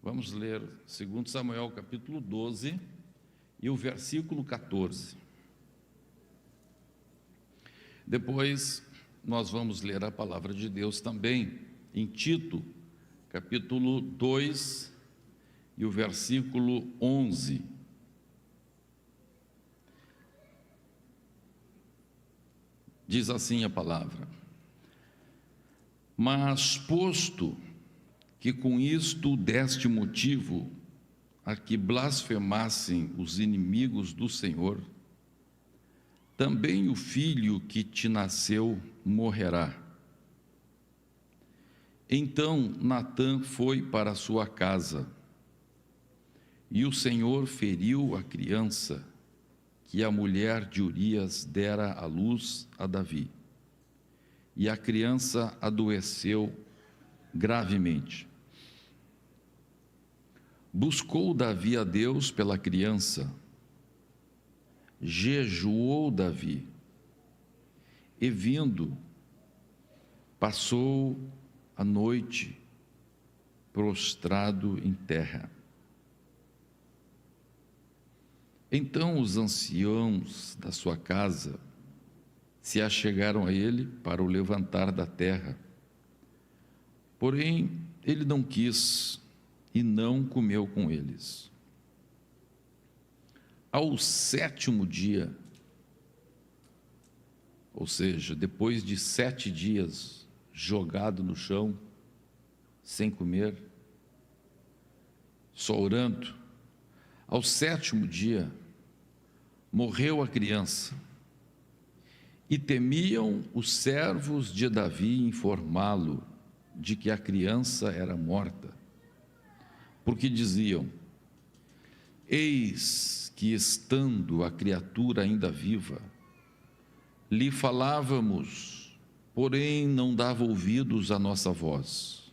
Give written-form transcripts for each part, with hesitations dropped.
Vamos ler 2 Samuel capítulo 12 e o versículo 14. Depois nós vamos ler a palavra de Deus também em Tito, capítulo 2 e o versículo 11. Diz assim a palavra: mas posto que com isto deste motivo a que blasfemassem os inimigos do Senhor, também o filho que te nasceu morrerá. Então Natã foi para sua casa, e o Senhor feriu a criança que a mulher de Urias dera à luz a Davi, e a criança adoeceu gravemente. Buscou Davi a Deus pela criança, jejuou Davi, e vindo, passou a noite prostrado em terra. Então os anciãos da sua casa se achegaram a ele para o levantar da terra, porém ele não quis e não comeu com eles. Ao 7º dia, ou seja, depois de 7 dias jogado no chão, sem comer, só orando, ao 7º dia, morreu a criança, e temiam os servos de Davi informá-lo de que a criança era morta, porque diziam: eis que, estando a criatura ainda viva, lhe falávamos, porém não dava ouvidos à nossa voz.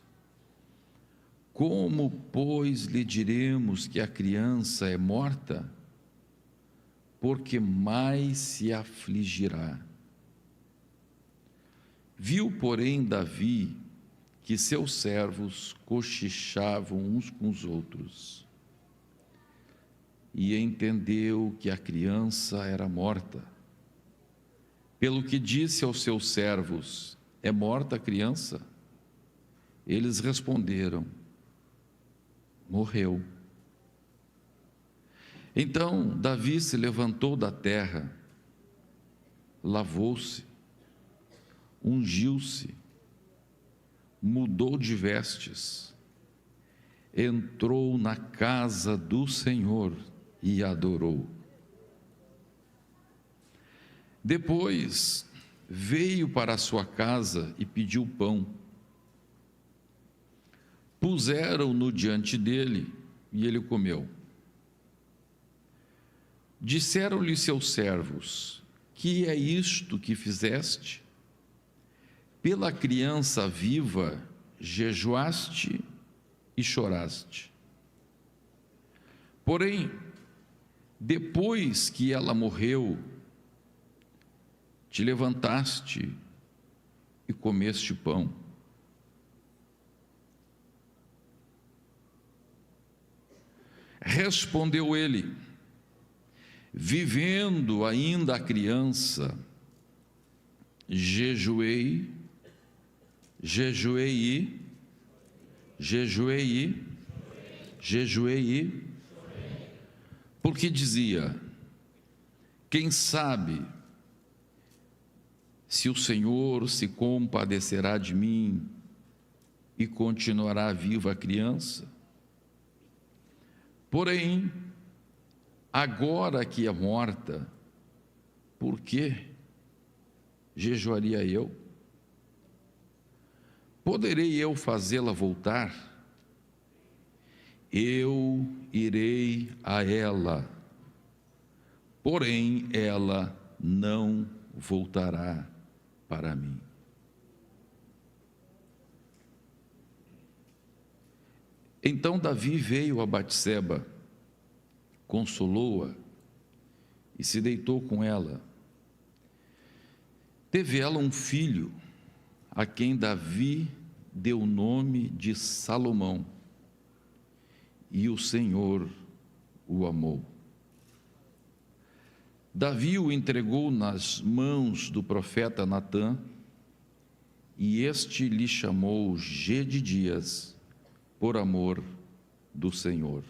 Como, pois, lhe diremos que a criança é morta? Porque mais se afligirá. Viu, porém, Davi que seus servos cochichavam uns com os outros, e entendeu que a criança era morta. Pelo que disse aos seus servos: é morta a criança? Eles responderam: morreu. Então Davi se levantou da terra, lavou-se, ungiu-se, mudou de vestes, entrou na casa do Senhor e adorou. Depois veio para a sua casa e pediu pão. Puseram-no diante dele e ele comeu. Disseram-lhe seus servos: que é isto que fizeste? Pela criança viva jejuaste e choraste. Porém, depois que ela morreu, te levantaste e comeste pão. Respondeu ele: vivendo ainda a criança, jejuei, porque dizia: quem sabe se o Senhor se compadecerá de mim e continuará viva a criança? Porém, agora que é morta, por que jejuaria eu? Poderei eu fazê-la voltar? Eu irei a ela, porém ela não voltará para mim. Então Davi veio a Batseba, consolou-a e se deitou com ela. Teve ela um filho, a quem Davi deu o nome de Salomão, e o Senhor o amou. Davi o entregou nas mãos do profeta Natã, e este lhe chamou Gedidias, por amor do Senhor.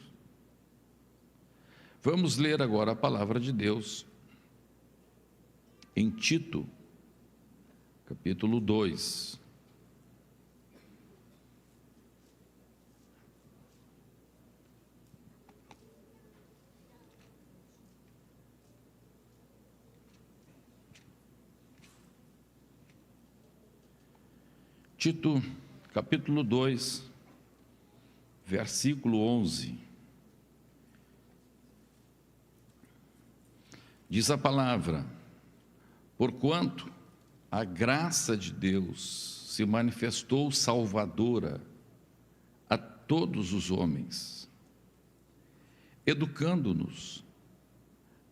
Vamos ler agora a palavra de Deus em Tito, capítulo 2. Tito, capítulo 2, versículo 11. Diz a palavra: porquanto a graça de Deus se manifestou salvadora a todos os homens, educando-nos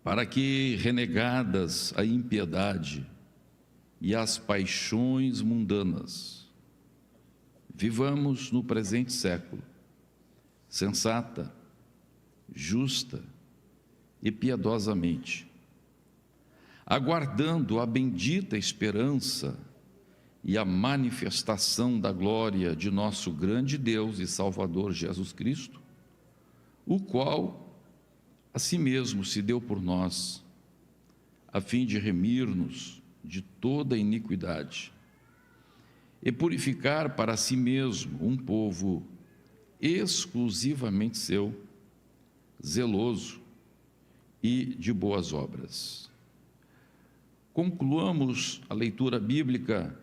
para que, renegadas a impiedade e as paixões mundanas, vivamos no presente século, sensata, justa e piedosamente, aguardando a bendita esperança e a manifestação da glória de nosso grande Deus e Salvador Jesus Cristo, o qual a si mesmo se deu por nós, a fim de remir-nos de toda iniquidade e purificar para si mesmo um povo exclusivamente seu, zeloso e de boas obras. Concluamos a leitura bíblica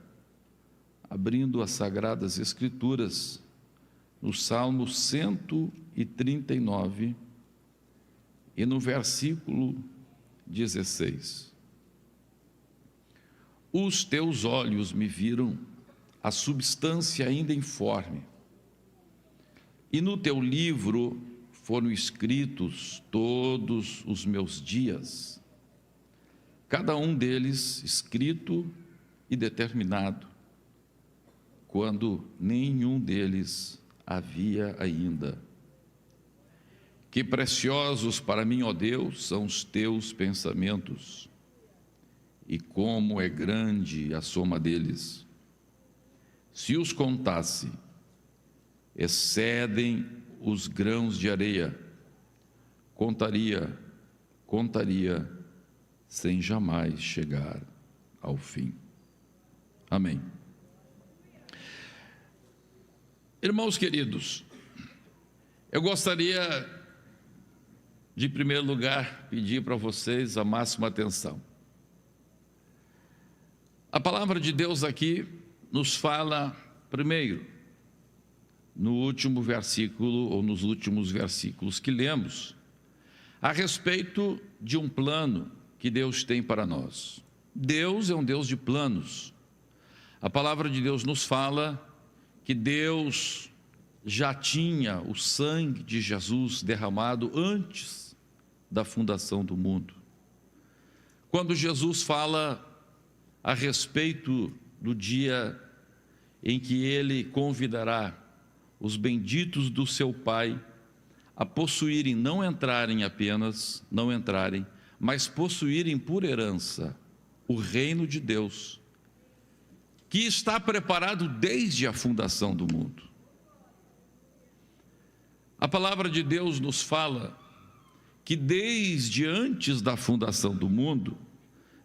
abrindo as Sagradas Escrituras no Salmo 139 e no versículo 16. Os teus olhos me viram a substância ainda informe, e no teu livro foram escritos todos os meus dias, cada um deles escrito e determinado, quando nenhum deles havia ainda. Que preciosos para mim, ó Deus, são os teus pensamentos, e como é grande a soma deles. Se os contasse, excedem os grãos de areia. Contaria, sem jamais chegar ao fim. Amém. Irmãos queridos, eu gostaria de, em primeiro lugar, pedir para vocês a máxima atenção. A palavra de Deus aqui nos fala, primeiro, no último versículo, ou nos últimos versículos que lemos, a respeito de um plano que Deus tem para nós. Deus é um Deus de planos. A palavra de Deus nos fala que Deus já tinha o sangue de Jesus derramado antes da fundação do mundo. Quando Jesus fala a respeito do dia em que Ele convidará os benditos do seu Pai a possuírem, não entrarem, mas possuírem por herança o reino de Deus, que está preparado desde a fundação do mundo. A palavra de Deus nos fala que desde antes da fundação do mundo,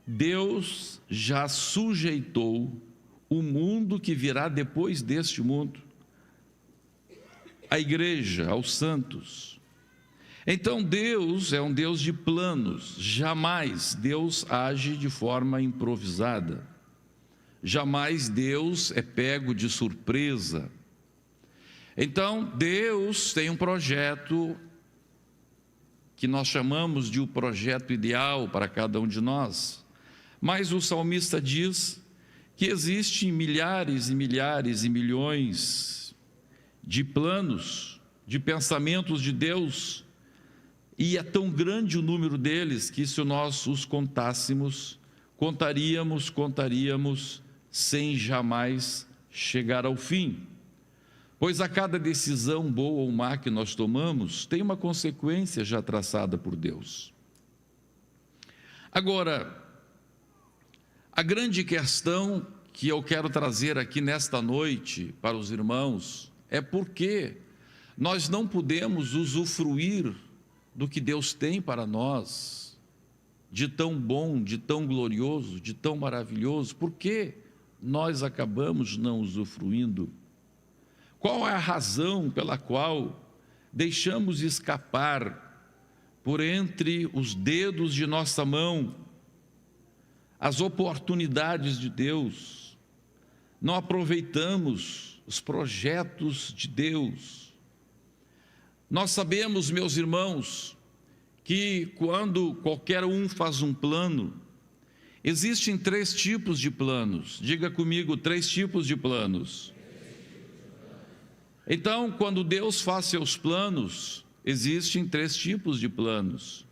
Deus já sujeitou o mundo que virá depois deste mundo, a igreja, aos santos. Então Deus é um Deus de planos. Jamais Deus age de forma improvisada. Jamais Deus é pego de surpresa. Então Deus tem um projeto que nós chamamos de o projeto ideal para cada um de nós. Mas o salmista diz que existem milhares e milhares e milhões de planos, de pensamentos de Deus, e é tão grande o número deles que, se nós os contássemos, contaríamos sem jamais chegar ao fim. pois a cada decisão boa ou má que nós tomamos, tem uma consequência já traçada por Deus. Agora, a grande questão que eu quero trazer aqui nesta noite para os irmãos é por que nós não podemos usufruir do que Deus tem para nós, de tão bom, de tão glorioso, de tão maravilhoso. Por que nós acabamos não usufruindo? Qual é a razão pela qual deixamos escapar por entre os dedos de nossa mão as oportunidades de Deus? Não aproveitamos os projetos de Deus. Nós sabemos, meus irmãos, que quando qualquer um faz um plano, existem 3 tipos de planos. Diga comigo, 3 tipos de planos. Então, quando Deus faz seus planos, existem 3 tipos de planos.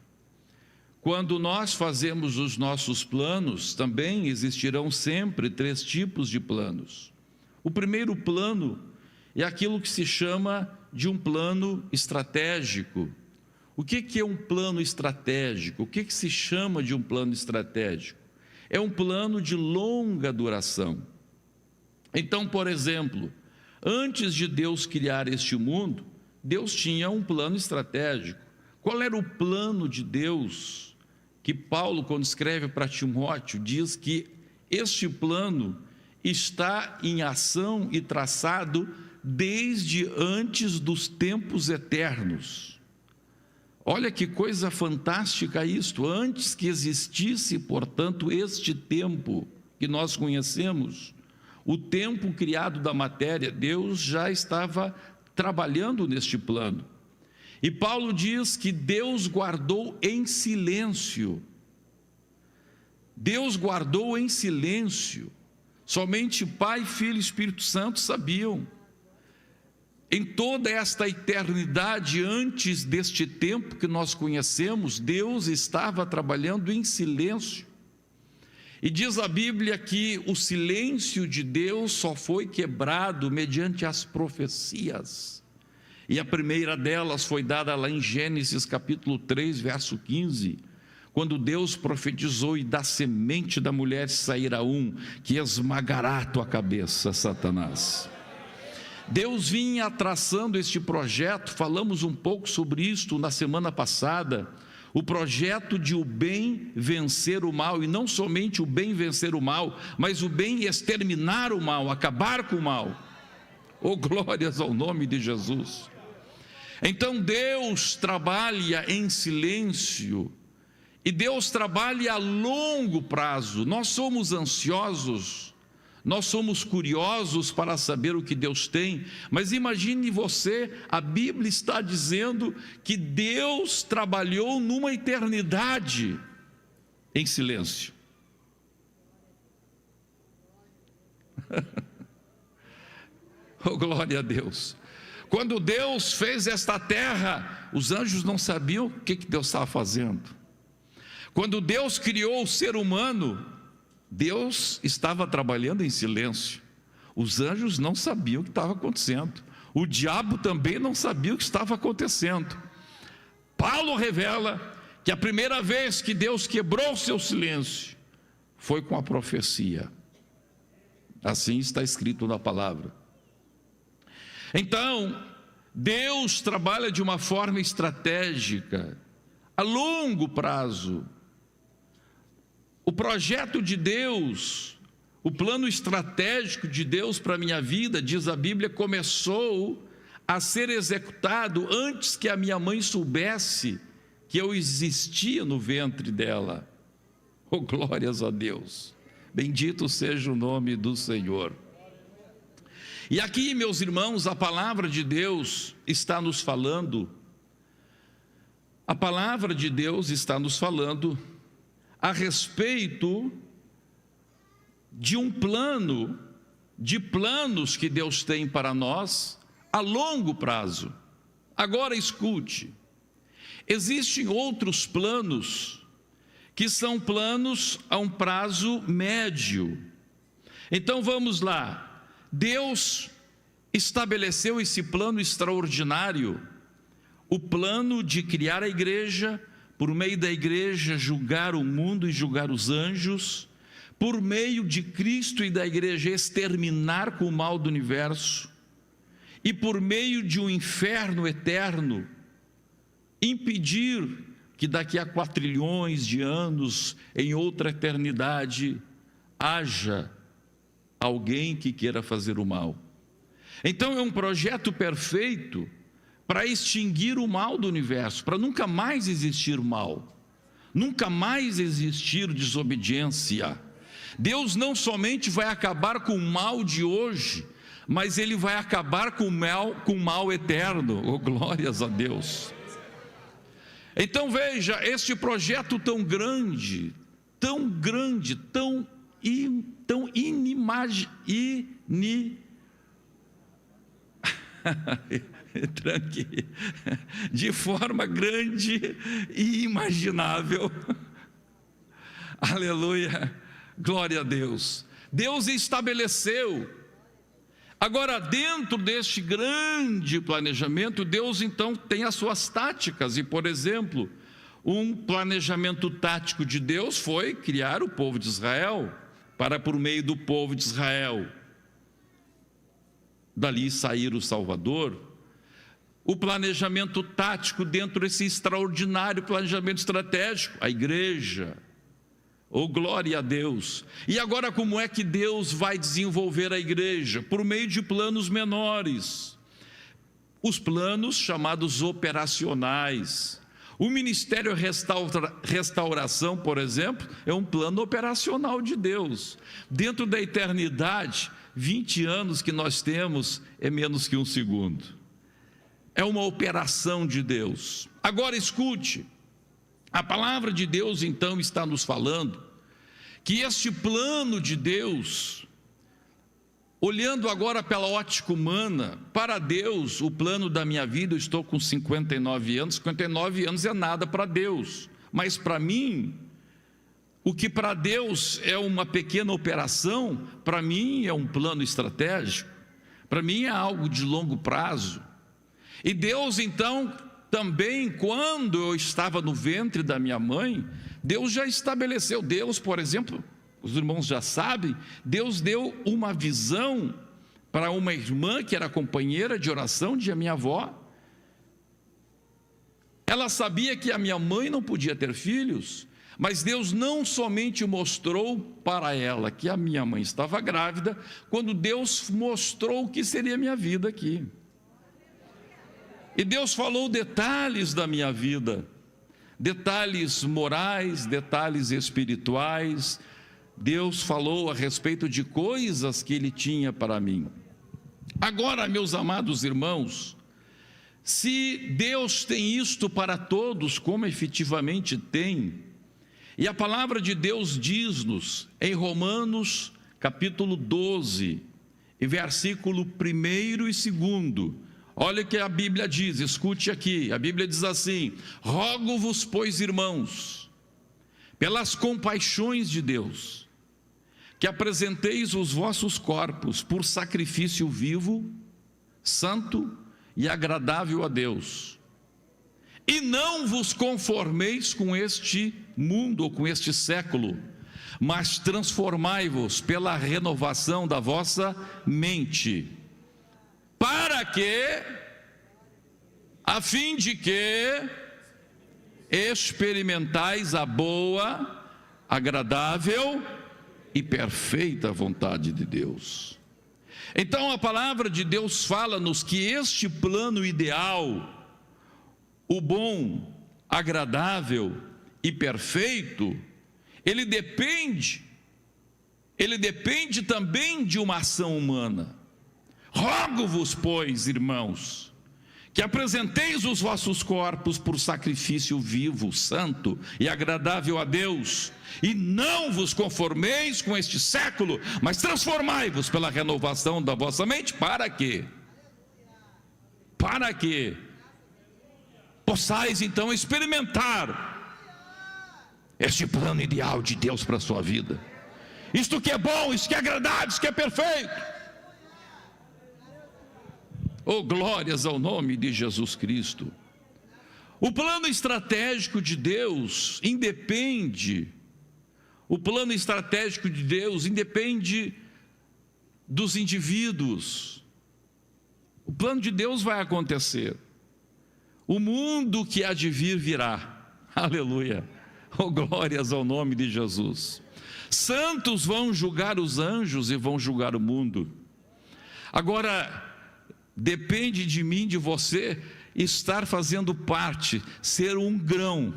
Quando nós fazemos os nossos planos, também existirão sempre 3 tipos de planos. O primeiro plano é aquilo que se chama de um plano estratégico. O que é um plano estratégico? O que se chama de um plano estratégico? É um plano de longa duração. Então, por exemplo, antes de Deus criar este mundo, Deus tinha um plano estratégico. Qual era o plano de Deus? Que Paulo, quando escreve para Timóteo, diz que este plano está em ação e traçado desde antes dos tempos eternos. Olha que coisa fantástica isto, antes que existisse, portanto, este tempo que nós conhecemos, o tempo criado da matéria, Deus já estava trabalhando neste plano. E Paulo diz que Deus guardou em silêncio. Deus guardou em silêncio. Somente Pai, Filho e Espírito Santo sabiam. Em toda esta eternidade, antes deste tempo que nós conhecemos, Deus estava trabalhando em silêncio. E diz a Bíblia que o silêncio de Deus só foi quebrado mediante as profecias. E a primeira delas foi dada lá em Gênesis capítulo 3, verso 15, quando Deus profetizou: e da semente da mulher sairá um que esmagará a tua cabeça, Satanás. Deus vinha traçando este projeto, falamos um pouco sobre isto na semana passada, o projeto de o bem vencer o mal, e não somente o bem vencer o mal, mas o bem exterminar o mal, acabar com o mal. Oh, glórias ao nome de Jesus. Então Deus trabalha em silêncio, e Deus trabalha a longo prazo. Nós somos ansiosos, nós somos curiosos para saber o que Deus tem, mas imagine você, a Bíblia está dizendo que Deus trabalhou numa eternidade em silêncio. Oh, glória a Deus. Quando Deus fez esta terra, os anjos não sabiam o que Deus estava fazendo. Quando Deus criou o ser humano, Deus estava trabalhando em silêncio. Os anjos não sabiam o que estava acontecendo. O diabo também não sabia o que estava acontecendo. Paulo revela que a primeira vez que Deus quebrou o seu silêncio foi com a profecia. Assim está escrito na palavra. Então, Deus trabalha de uma forma estratégica, a longo prazo. O projeto de Deus, o plano estratégico de Deus para a minha vida, diz a Bíblia, começou a ser executado antes que a minha mãe soubesse que eu existia no ventre dela. Oh, glórias a Deus. Bendito seja o nome do Senhor. E aqui, meus irmãos, a palavra de Deus está nos falando, a palavra de Deus está nos falando a respeito de um plano, de planos que Deus tem para nós a longo prazo. Agora escute, existem outros planos que são planos a um prazo médio. Então vamos lá. Deus estabeleceu esse plano extraordinário, o plano de criar a igreja, por meio da igreja julgar o mundo e julgar os anjos, por meio de Cristo e da igreja exterminar com o mal do universo, e por meio de um inferno eterno, impedir que daqui a 4 trilhões de anos, em outra eternidade, haja alguém que queira fazer o mal. Então é um projeto perfeito para extinguir o mal do universo, para nunca mais existir mal, nunca mais existir desobediência. Deus não somente vai acabar com o mal de hoje, mas Ele vai acabar com o mal eterno. Oh, glórias a Deus! Então veja, este projeto tão grande, tão de forma grande e imaginável. Aleluia, glória a Deus. Deus estabeleceu. Agora, dentro deste grande planejamento, Deus então tem as suas táticas. E, por exemplo, um planejamento tático de Deus foi criar o povo de Israel, para por meio do povo de Israel dali sair o Salvador. O planejamento tático dentro desse extraordinário planejamento estratégico, a igreja. Oh, glória a Deus! E agora, como é que Deus vai desenvolver a igreja? Por meio de planos menores, os planos chamados operacionais. O Ministério Restauração, por exemplo, é um plano operacional de Deus. Dentro da eternidade, 20 anos que nós temos é menos que um segundo. É uma operação de Deus. Agora escute, a palavra de Deus então está nos falando que este plano de Deus, olhando agora pela ótica humana, para Deus, o plano da minha vida, eu estou com 59 anos, 59 anos é nada para Deus, mas para mim, o que para Deus é uma pequena operação, para mim é um plano estratégico, para mim é algo de longo prazo. E Deus então, também quando eu estava no ventre da minha mãe, Deus já estabeleceu. Deus, por exemplo, os irmãos já sabem, Deus deu uma visão para uma irmã que era companheira de oração de minha avó. Ela sabia que a minha mãe não podia ter filhos, mas Deus não somente mostrou para ela que a minha mãe estava grávida, quando Deus mostrou o que seria a minha vida aqui. E Deus falou detalhes da minha vida, detalhes morais, detalhes espirituais. Deus falou a respeito de coisas que Ele tinha para mim. Agora, meus amados irmãos, se Deus tem isto para todos, como efetivamente tem, e a palavra de Deus diz-nos em Romanos capítulo 12, e versículo 1 e 2, olha o que a Bíblia diz, escute aqui, a Bíblia diz assim: rogo-vos, pois, irmãos, pelas compaixões de Deus, que apresenteis os vossos corpos por sacrifício vivo, santo e agradável a Deus, e não vos conformeis com este mundo ou com este século, mas transformai-vos pela renovação da vossa mente, para que, a fim de que experimentais a boa, agradável e perfeita vontade de Deus. Então a palavra de Deus fala-nos que este plano ideal, o bom, agradável e perfeito, ele depende também de uma ação humana. Rogo-vos, pois, irmãos, que apresenteis os vossos corpos por sacrifício vivo, santo e agradável a Deus, e não vos conformeis com este século, mas transformai-vos pela renovação da vossa mente. Para quê? Para que possais então experimentar este plano ideal de Deus para a sua vida, isto que é bom, isto que é agradável, isto que é perfeito. Oh, glórias ao nome de Jesus Cristo. O plano estratégico de Deus independe dos indivíduos. O plano de Deus vai acontecer. O mundo que há de vir virá. Aleluia. Oh, glórias ao nome de Jesus. Santos vão julgar os anjos e vão julgar o mundo. Agora, depende de mim, de você, estar fazendo parte, ser um grão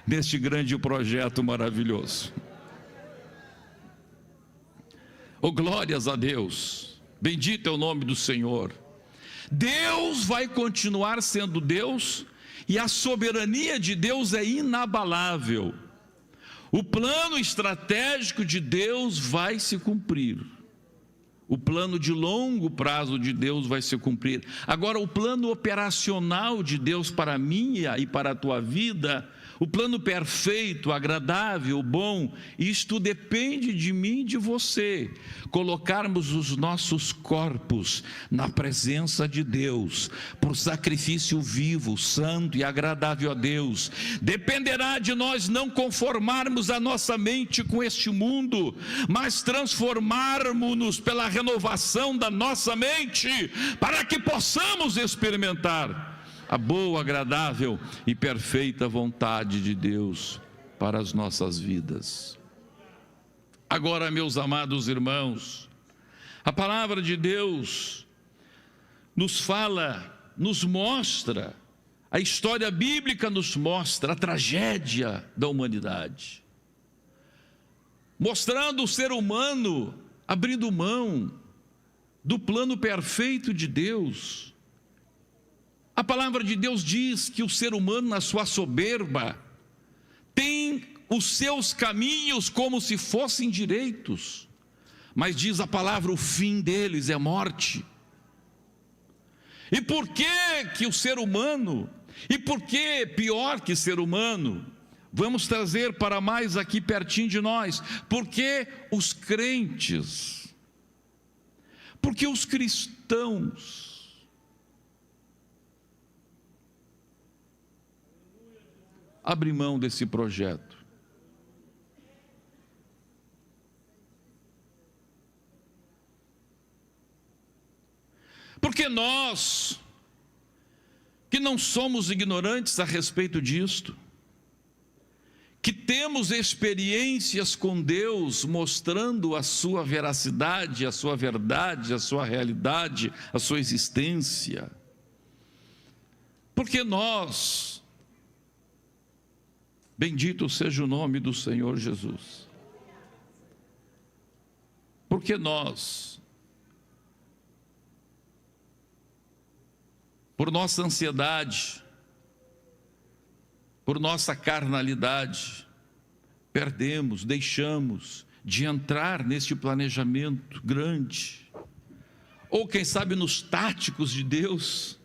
neste grande projeto maravilhoso. Oh, glórias a Deus. Bendito é o nome do Senhor. Deus vai continuar sendo Deus e a soberania de Deus é inabalável. O plano estratégico de Deus vai se cumprir. O plano de longo prazo de Deus vai se cumprir. Agora, o plano operacional de Deus para a minha e para a tua vida, o plano perfeito, agradável, bom, isto depende de mim e de você. Colocarmos os nossos corpos na presença de Deus, por sacrifício vivo, santo e agradável a Deus. Dependerá de nós não conformarmos a nossa mente com este mundo, mas transformarmos-nos pela renovação da nossa mente, para que possamos experimentar a boa, agradável e perfeita vontade de Deus para as nossas vidas. Agora, meus amados irmãos, a palavra de Deus nos fala, nos mostra, a história bíblica nos mostra a tragédia da humanidade, mostrando o ser humano abrindo mão do plano perfeito de Deus. A palavra de Deus diz que o ser humano, na sua soberba, tem os seus caminhos como se fossem direitos, mas diz a palavra, o fim deles é morte. E por que o ser humano, e por que pior que ser humano? Vamos trazer para mais aqui pertinho de nós, porque os crentes, porque os cristãos, abre mão desse projeto. Porque nós, que não somos ignorantes a respeito disto, que temos experiências com Deus, mostrando a sua veracidade, a sua verdade, a sua realidade, a sua existência, porque nós, bendito seja o nome do Senhor Jesus. Porque nós, por nossa ansiedade, por nossa carnalidade, deixamos de entrar neste planejamento grande, ou quem sabe nos táticos de Deus.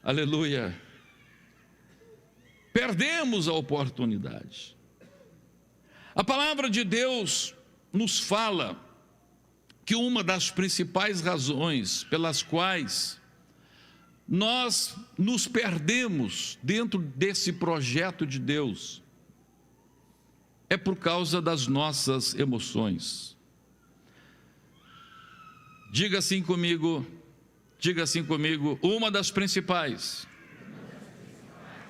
Aleluia. Perdemos a oportunidade. A palavra de Deus nos fala que uma das principais razões pelas quais nós nos perdemos dentro desse projeto de Deus é por causa das nossas emoções. Diga assim comigo, uma das principais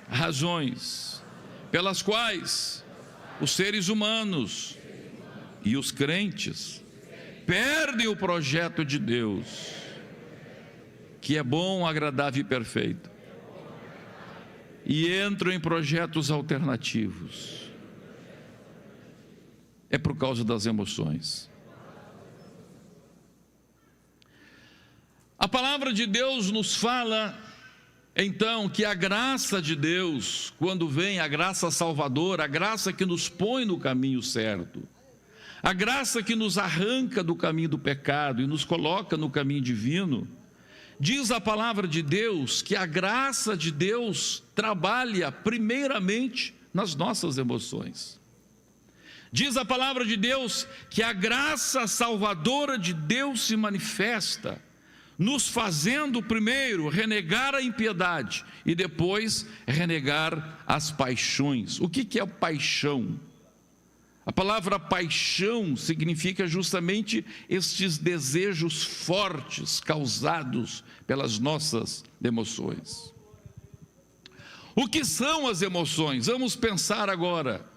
razões pelas quais os seres humanos e os crentes perdem o projeto de Deus, que é bom, agradável e perfeito, e entram em projetos alternativos, é por causa das emoções. A palavra de Deus nos fala então que a graça de Deus, quando vem a graça salvadora, a graça que nos põe no caminho certo, a graça que nos arranca do caminho do pecado e nos coloca no caminho divino, diz a palavra de Deus que a graça de Deus trabalha primeiramente nas nossas emoções. Diz a palavra de Deus que a graça salvadora de Deus se manifesta nos fazendo primeiro renegar a impiedade e depois renegar as paixões. O que é paixão? A palavra paixão significa justamente estes desejos fortes causados pelas nossas emoções. O que são as emoções? Vamos pensar agora.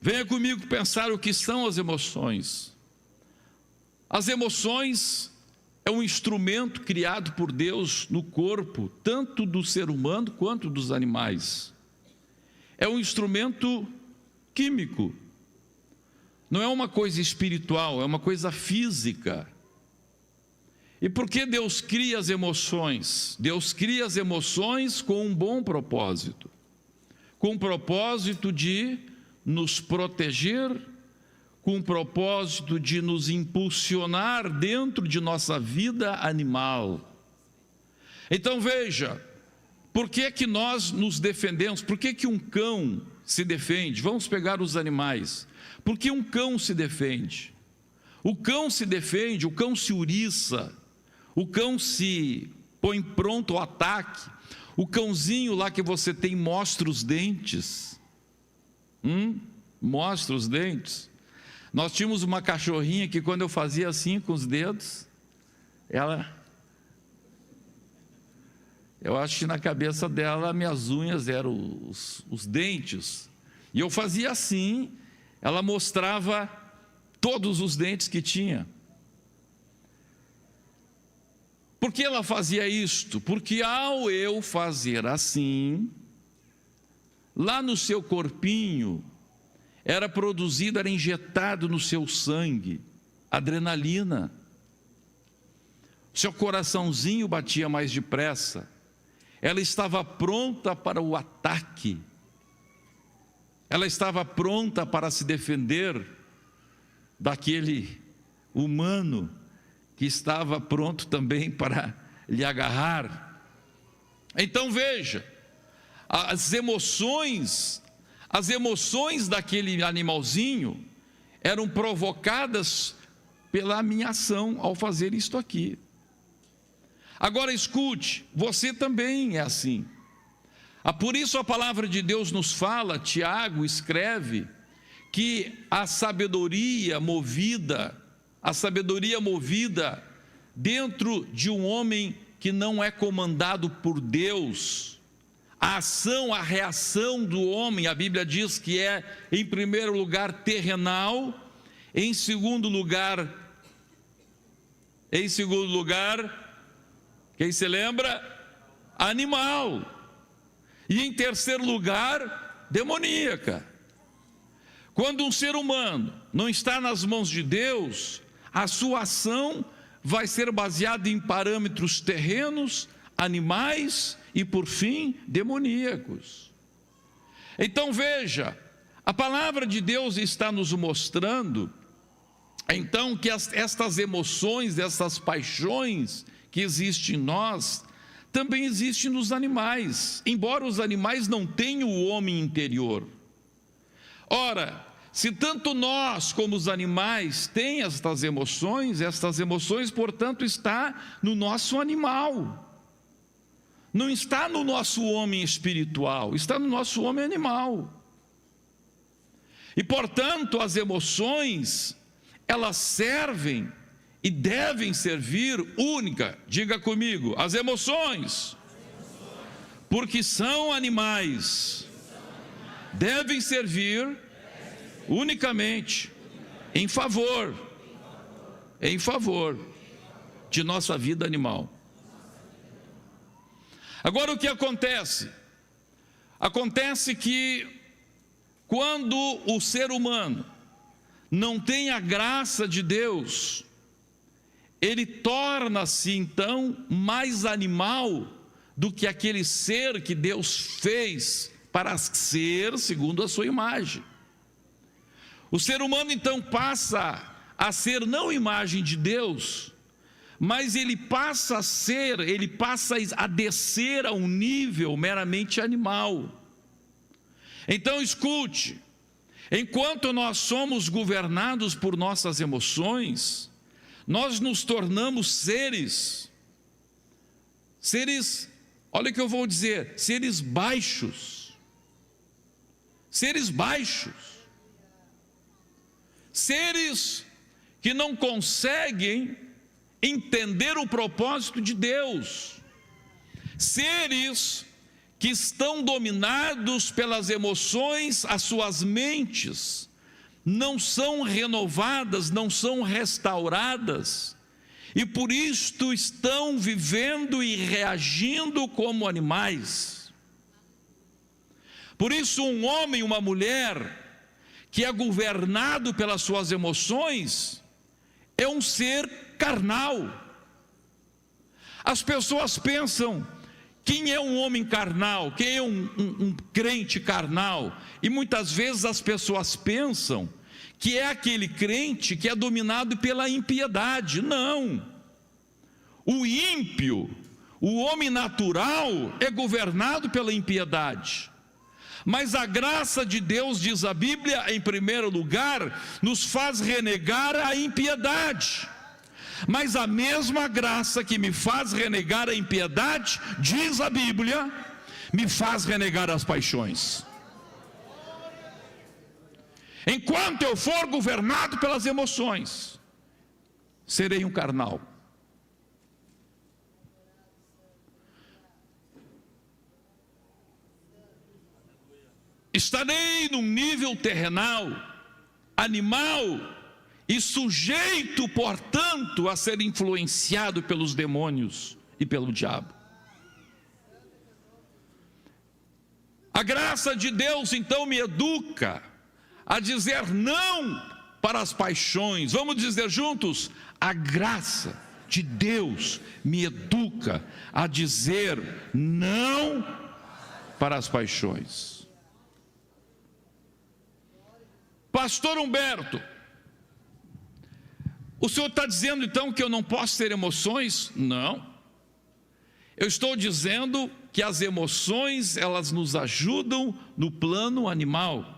Venha comigo pensar o que são as emoções. As emoções é um instrumento criado por Deus no corpo, tanto do ser humano quanto dos animais. É um instrumento químico, não é uma coisa espiritual, é uma coisa física. E por que Deus cria as emoções? Deus cria as emoções com um bom propósito, com o propósito de nos proteger, com o propósito de nos impulsionar dentro de nossa vida animal. Então veja, por que que nós nos defendemos? Por que que um cão se defende? Vamos pegar os animais. Por que um cão se defende? O cão se defende, o cão se uriça, o cão se põe pronto ao ataque. O cãozinho lá que você tem mostra os dentes. Mostra os dentes. Nós tínhamos uma cachorrinha que quando eu fazia assim com os dedos, eu acho que na cabeça dela minhas unhas eram os dentes. E eu fazia assim, ela mostrava todos os dentes que tinha. Por que ela fazia isto? Porque ao eu fazer assim, lá no seu corpinho, era produzido, era injetado no seu sangue adrenalina. Seu coraçãozinho batia mais depressa. Ela estava pronta para o ataque. Ela estava pronta para se defender daquele humano que estava pronto também para lhe agarrar. Então veja, as emoções daquele animalzinho eram provocadas pela minha ação ao fazer isto aqui. Agora escute, você também é assim. Por isso a palavra de Deus nos fala, Tiago escreve, que a sabedoria movida dentro de um homem que não é comandado por Deus, a ação, a reação do homem, a Bíblia diz que é, em primeiro lugar, terrenal, em segundo lugar, quem se lembra? Animal. E em terceiro lugar, demoníaca. Quando um ser humano não está nas mãos de Deus, a sua ação vai ser baseada em parâmetros terrenos, animais e, por fim, demoníacos. Então veja, a palavra de Deus está nos mostrando, então, que estas emoções, essas paixões que existem em nós, também existem nos animais, embora os animais não tenham o homem interior. Ora, se tanto nós como os animais têm estas emoções, portanto, está no nosso animal. Não está no nosso homem espiritual, está no nosso homem animal. E, portanto, as emoções, elas servem e devem servir diga comigo, as emoções, porque são animais, devem servir unicamente em favor de nossa vida animal. Agora o que acontece? Acontece que quando o ser humano não tem a graça de Deus, ele torna-se então mais animal do que aquele ser que Deus fez para ser segundo a sua imagem. O ser humano então passa a ser não imagem de Deus, mas ele passa a descer a um nível meramente animal. Então escute, enquanto nós somos governados por nossas emoções, nós nos tornamos seres, olha o que eu vou dizer, seres baixos, seres que não conseguem entender o propósito de Deus, seres que estão dominados pelas emoções, as suas mentes não são renovadas, não são restauradas, e por isto estão vivendo e reagindo como animais. Por isso, um homem, uma mulher que é governado pelas suas emoções é um ser carnal. As pessoas pensam: quem é um homem carnal? Quem é um crente carnal? E muitas vezes as pessoas pensam que é aquele crente que é dominado pela impiedade. Não. O ímpio, o homem natural, é governado pela impiedade. Mas a graça de Deus, diz a Bíblia, em primeiro lugar, nos faz renegar a impiedade. Mas a mesma graça que me faz renegar a impiedade, diz a Bíblia, me faz renegar as paixões. Enquanto eu for governado pelas emoções, serei um carnal. Estarei num nível terrenal, animal, e sujeito, portanto, a ser influenciado pelos demônios e pelo diabo. A graça de Deus então me educa a dizer não para as paixões. Vamos dizer juntos: a graça de Deus me educa a dizer não para as paixões. Pastor Humberto, o senhor está dizendo então que eu não posso ter emoções? Não. Eu estou dizendo que as emoções, elas nos ajudam no plano animal.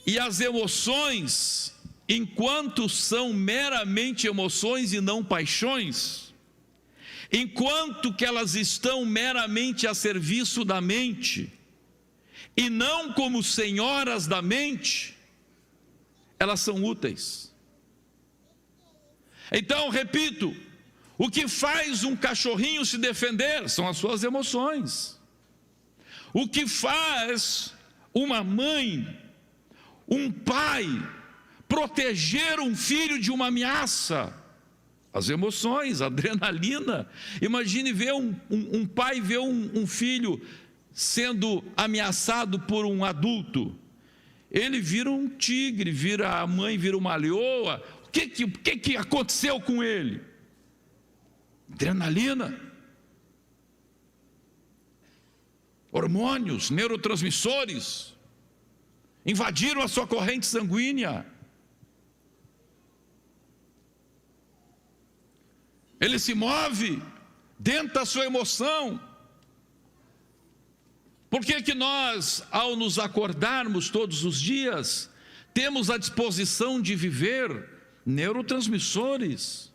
E as emoções, enquanto são meramente emoções e não paixões, enquanto que elas estão meramente a serviço da mente, e não como senhoras da mente, elas são úteis. Então, repito, o que faz um cachorrinho se defender são as suas emoções. O que faz uma mãe, um pai, proteger um filho de uma ameaça? As emoções, a adrenalina. Imagine ver um pai ver um filho sendo ameaçado por um adulto. Ele vira um tigre, a mãe vira uma leoa. O que aconteceu com ele? Adrenalina, hormônios, neurotransmissores invadiram a sua corrente sanguínea. Ele se move dentro da sua emoção. Por que nós, ao nos acordarmos todos os dias, temos a disposição de viver neurotransmissores?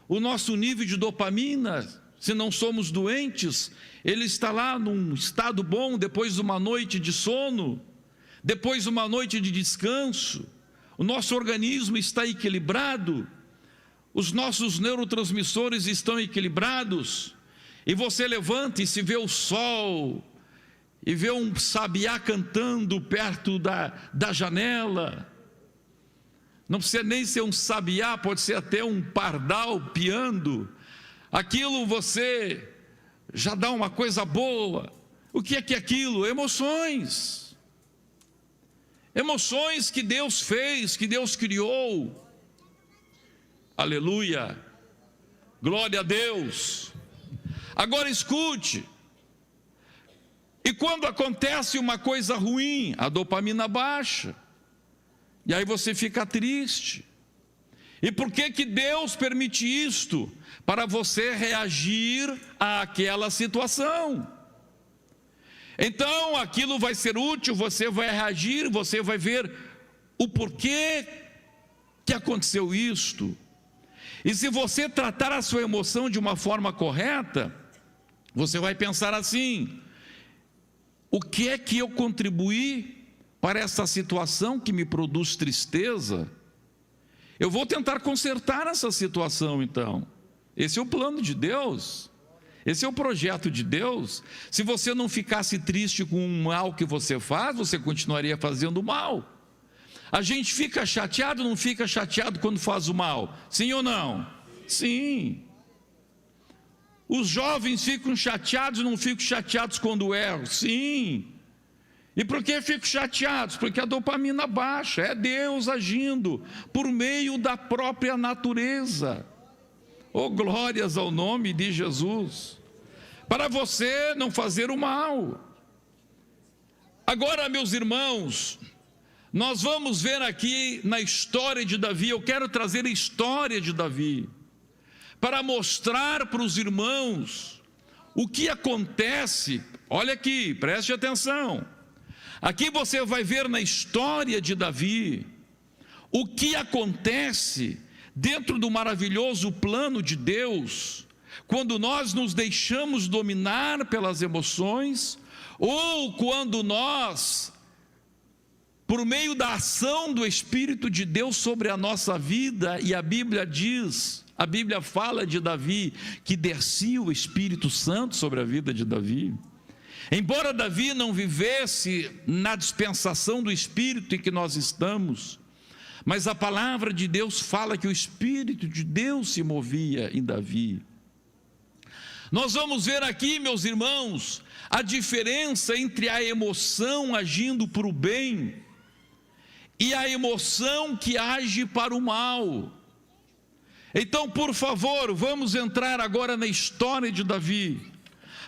O nosso nível de dopamina, se não somos doentes, ele está lá num estado bom depois de uma noite de sono, depois de uma noite de descanso. O nosso organismo está equilibrado, os nossos neurotransmissores estão equilibrados, e você levanta e se vê o sol, e vê um sabiá cantando perto da janela. Não precisa nem ser um sabiá, pode ser até um pardal piando. Aquilo você já dá uma coisa boa. O que é aquilo? Emoções. Emoções que Deus fez, que Deus criou. Aleluia. Glória a Deus. Agora escute. E quando acontece uma coisa ruim, a dopamina baixa. E aí você fica triste. E por que Deus permite isto? Para você reagir àquela situação. Então aquilo vai ser útil, você vai reagir, você vai ver o porquê que aconteceu isto. E se você tratar a sua emoção de uma forma correta, você vai pensar assim: o que é que eu contribuí para essa situação que me produz tristeza? Eu vou tentar consertar essa situação então. Esse é o plano de Deus, esse é o projeto de Deus. Se você não ficasse triste com o mal que você faz, você continuaria fazendo mal. A gente fica chateado, não fica chateado quando faz o mal? Sim ou não? Sim. Os jovens ficam chateados, não ficam chateados quando erram? Sim. E por que ficam chateados? Porque a dopamina baixa, é Deus agindo por meio da própria natureza. Oh, glórias ao nome de Jesus, para você não fazer o mal. Agora, meus irmãos, nós vamos ver aqui na história de Davi. Eu quero trazer a história de Davi para mostrar para os irmãos o que acontece. Olha aqui, preste atenção. Aqui você vai ver na história de Davi o que acontece dentro do maravilhoso plano de Deus, quando nós nos deixamos dominar pelas emoções, ou quando nós, por meio da ação do Espírito de Deus sobre a nossa vida. E a Bíblia diz, a Bíblia fala de Davi, que descia o Espírito Santo sobre a vida de Davi. Embora Davi não vivesse na dispensação do Espírito em que nós estamos, mas a palavra de Deus fala que o Espírito de Deus se movia em Davi. Nós vamos ver aqui, meus irmãos, a diferença entre a emoção agindo para o bem e a emoção que age para o mal. Então, por favor, vamos entrar agora na história de Davi,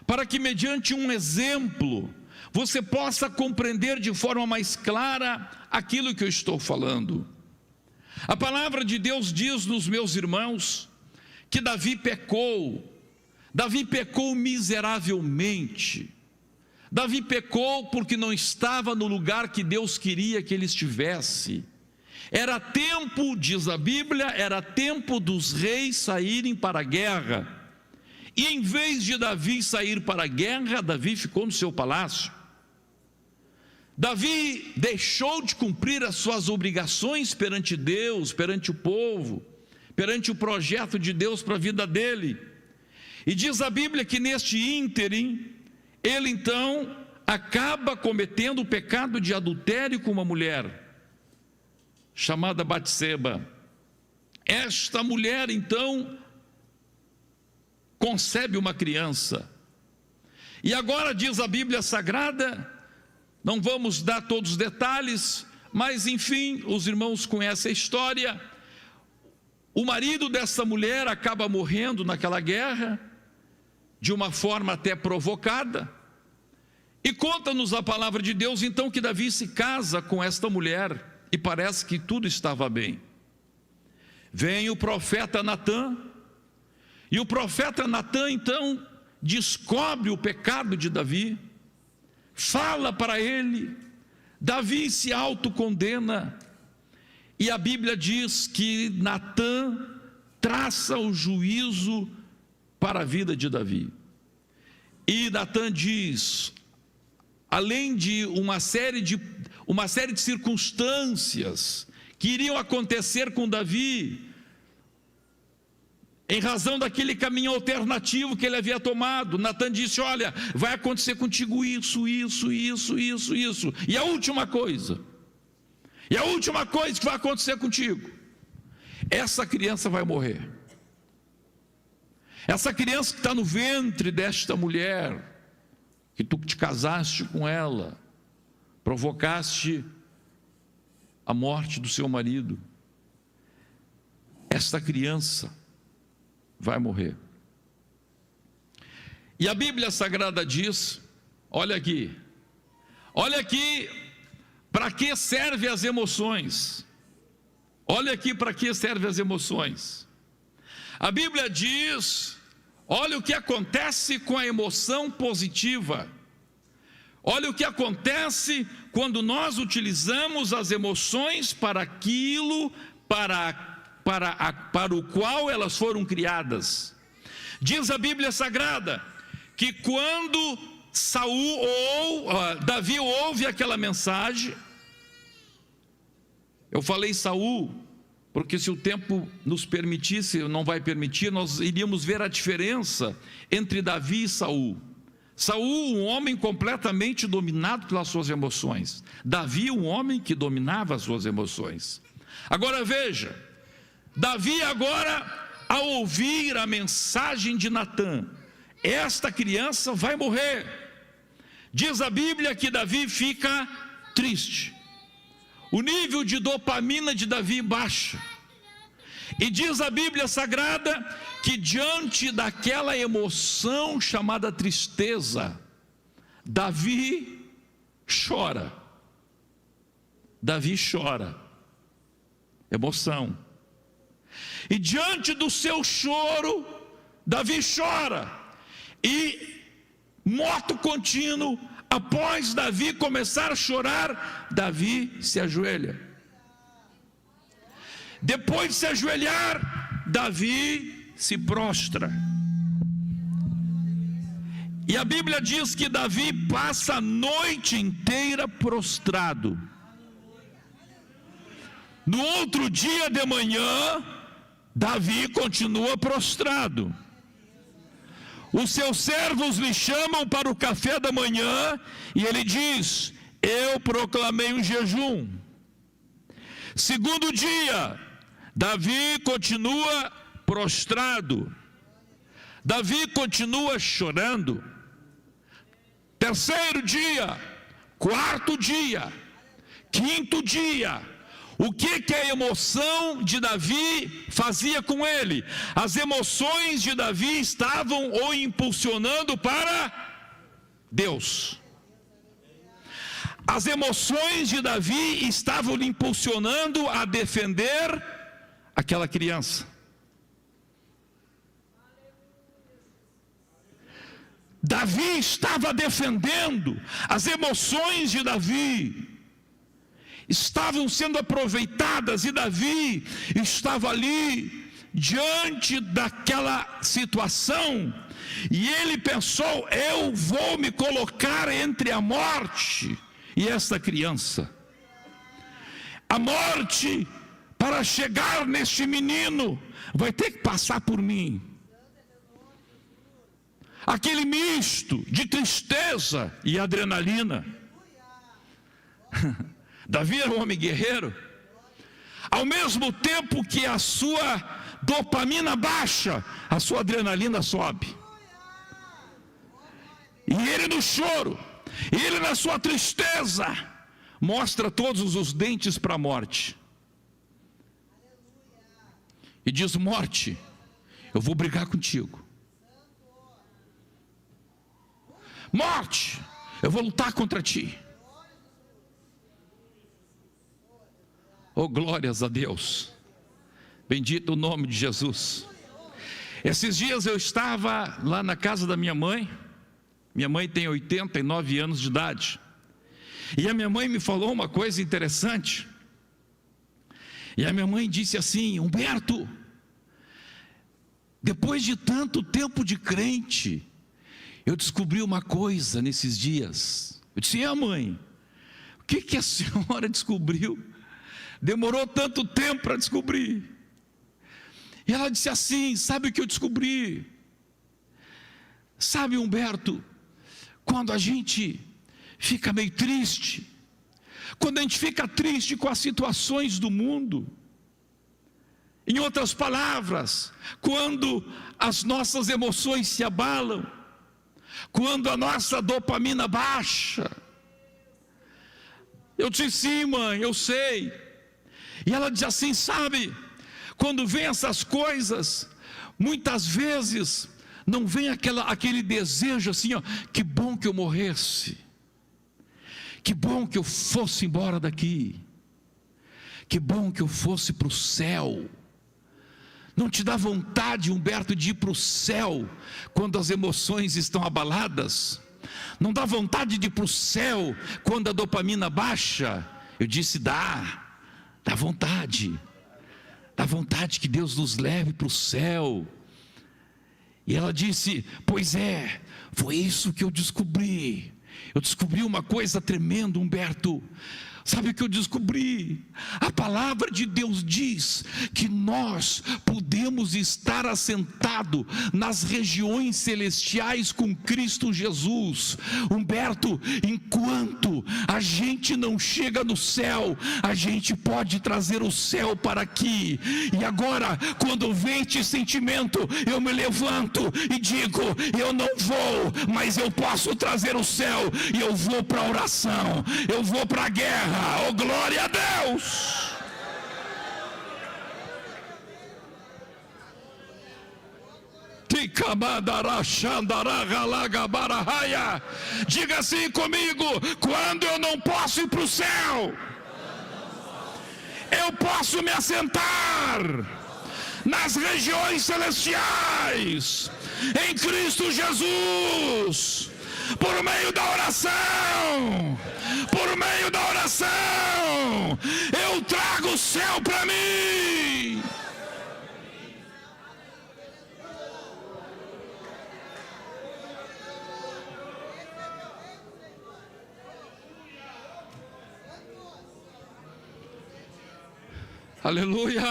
para que mediante um exemplo, você possa compreender de forma mais clara aquilo que eu estou falando. A palavra de Deus diz-nos, meus irmãos, que Davi pecou miseravelmente. Davi pecou porque não estava no lugar que Deus queria que ele estivesse. Era tempo, diz a Bíblia, era tempo dos reis saírem para a guerra. E em vez de Davi sair para a guerra, Davi ficou no seu palácio. Davi deixou de cumprir as suas obrigações perante Deus, perante o povo, perante o projeto de Deus para a vida dele. E diz a Bíblia que neste ínterim, ele então acaba cometendo o pecado de adultério com uma mulher chamada Batseba. Esta mulher então concebe uma criança. E agora diz a Bíblia Sagrada, não vamos dar todos os detalhes, mas enfim, os irmãos conhecem a história. O marido dessa mulher acaba morrendo naquela guerra, de uma forma até provocada. E conta-nos a palavra de Deus então que Davi se casa com esta mulher, e parece que tudo estava bem. Vem o profeta Natã, e o profeta Natã então descobre o pecado de Davi, fala para ele. Davi se autocondena, e a Bíblia diz que Natã traça o juízo para a vida de Davi. E Natã diz, além de uma série de circunstâncias que iriam acontecer com Davi, em razão daquele caminho alternativo que ele havia tomado, Natã disse: olha, vai acontecer contigo isso. E a última coisa que vai acontecer contigo, essa criança vai morrer. Essa criança que está no ventre desta mulher, que tu te casaste com ela, provocaste a morte do seu marido, esta criança vai morrer. E a Bíblia Sagrada diz, olha aqui, para que servem as emoções? Olha aqui para que servem as emoções. A Bíblia diz, olha o que acontece com a emoção positiva. Olha o que acontece quando nós utilizamos as emoções para aquilo para para o qual elas foram criadas. Diz a Bíblia Sagrada que quando Davi ouve aquela mensagem, eu falei Saul, porque se o tempo nos permitisse, não vai permitir, nós iríamos ver a diferença entre Davi e Saul. Saul, um homem completamente dominado pelas suas emoções. Davi, um homem que dominava as suas emoções. Agora veja, Davi agora, ao ouvir a mensagem de Natã, esta criança vai morrer. Diz a Bíblia que Davi fica triste. O nível de dopamina de Davi baixa. E diz a Bíblia Sagrada que diante daquela emoção chamada tristeza, Davi chora. Davi chora. Emoção. E diante do seu choro, Davi chora. E moto contínuo, após Davi começar a chorar, Davi se ajoelha. Depois de se ajoelhar, Davi se prostra. E a Bíblia diz que Davi passa a noite inteira prostrado. No outro dia de manhã, Davi continua prostrado. Os seus servos lhe chamam para o café da manhã e ele diz: eu proclamei um jejum. Segundo dia, Davi continua prostrado. Davi continua chorando. Terceiro dia, quarto dia, quinto dia. O que a emoção de Davi fazia com ele? As emoções de Davi estavam o impulsionando para Deus. As emoções de Davi estavam lhe impulsionando a defender aquela criança. Davi estava defendendo, as emoções de Davi estavam sendo aproveitadas, e Davi estava ali diante daquela situação, e ele pensou: eu vou me colocar entre a morte e esta criança. A morte, para chegar neste menino, vai ter que passar por mim. Aquele misto de tristeza e adrenalina. Davi era um homem guerreiro. Ao mesmo tempo que a sua dopamina baixa, a sua adrenalina sobe. E ele no choro, ele na sua tristeza, mostra todos os dentes para a morte. E diz: morte, eu vou brigar contigo. Morte, eu vou lutar contra ti. Oh, glórias a Deus. Bendito o nome de Jesus. Esses dias eu estava lá na casa da minha mãe. Minha mãe tem 89 anos de idade. E a minha mãe me falou uma coisa interessante. E a minha mãe disse assim: Humberto, depois de tanto tempo de crente, eu descobri uma coisa nesses dias. Eu disse: mãe, o que a senhora descobriu? Demorou tanto tempo para descobrir. E ela disse assim: sabe o que eu descobri? Sabe, Humberto, quando a gente fica meio triste, quando a gente fica triste com as situações do mundo, em outras palavras, quando as nossas emoções se abalam, quando a nossa dopamina baixa. Eu disse: sim, mãe, eu sei. E ela diz assim: sabe, quando vem essas coisas, muitas vezes não vem aquele desejo assim, ó, que bom que eu morresse, que bom que eu fosse embora daqui, que bom que eu fosse para o céu. Não te dá vontade, Humberto, de ir para o céu quando as emoções estão abaladas? Não dá vontade de ir para o céu quando a dopamina baixa? Eu disse: dá vontade. dá vontade que Deus nos leve para o céu. E ela disse: pois é, foi isso que eu descobri. Eu descobri uma coisa tremenda, Humberto. Sabe o que eu descobri? A palavra de Deus diz que nós podemos estar assentados nas regiões celestiais com Cristo Jesus. Humberto, enquanto a gente não chega no céu, a gente pode trazer o céu para aqui. E agora, quando vem este sentimento, eu me levanto e digo: eu não vou, mas eu posso trazer o céu. E eu vou para a oração, eu vou para a guerra. Oh, glória a Deus! Diga assim comigo: quando eu não posso ir para o céu, eu posso me assentar nas regiões celestiais em Cristo Jesus, por meio da oração. Por meio da oração, eu trago o céu para mim. Aleluia.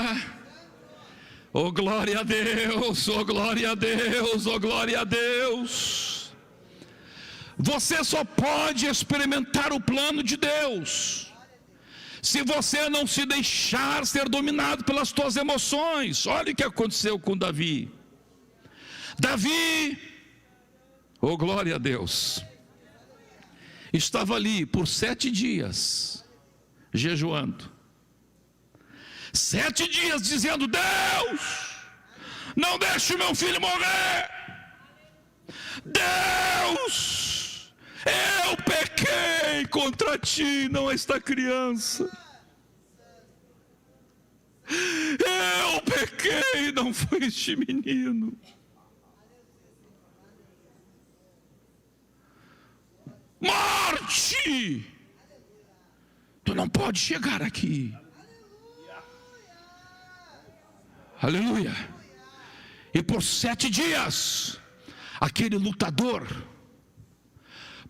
Oh, glória a Deus, oh, glória a Deus, oh, glória a Deus. Você só pode experimentar o plano de Deus se você não se deixar ser dominado pelas suas emoções. Olha o que aconteceu com Davi. Davi, oh glória a Deus, estava ali por 7 dias jejuando, 7 dias dizendo: Deus, não deixe o meu filho morrer. Deus, eu pequei contra ti, não esta criança. Eu pequei, não foi este menino. Morte, tu não pode chegar aqui. Aleluia. E por 7 dias, aquele lutador,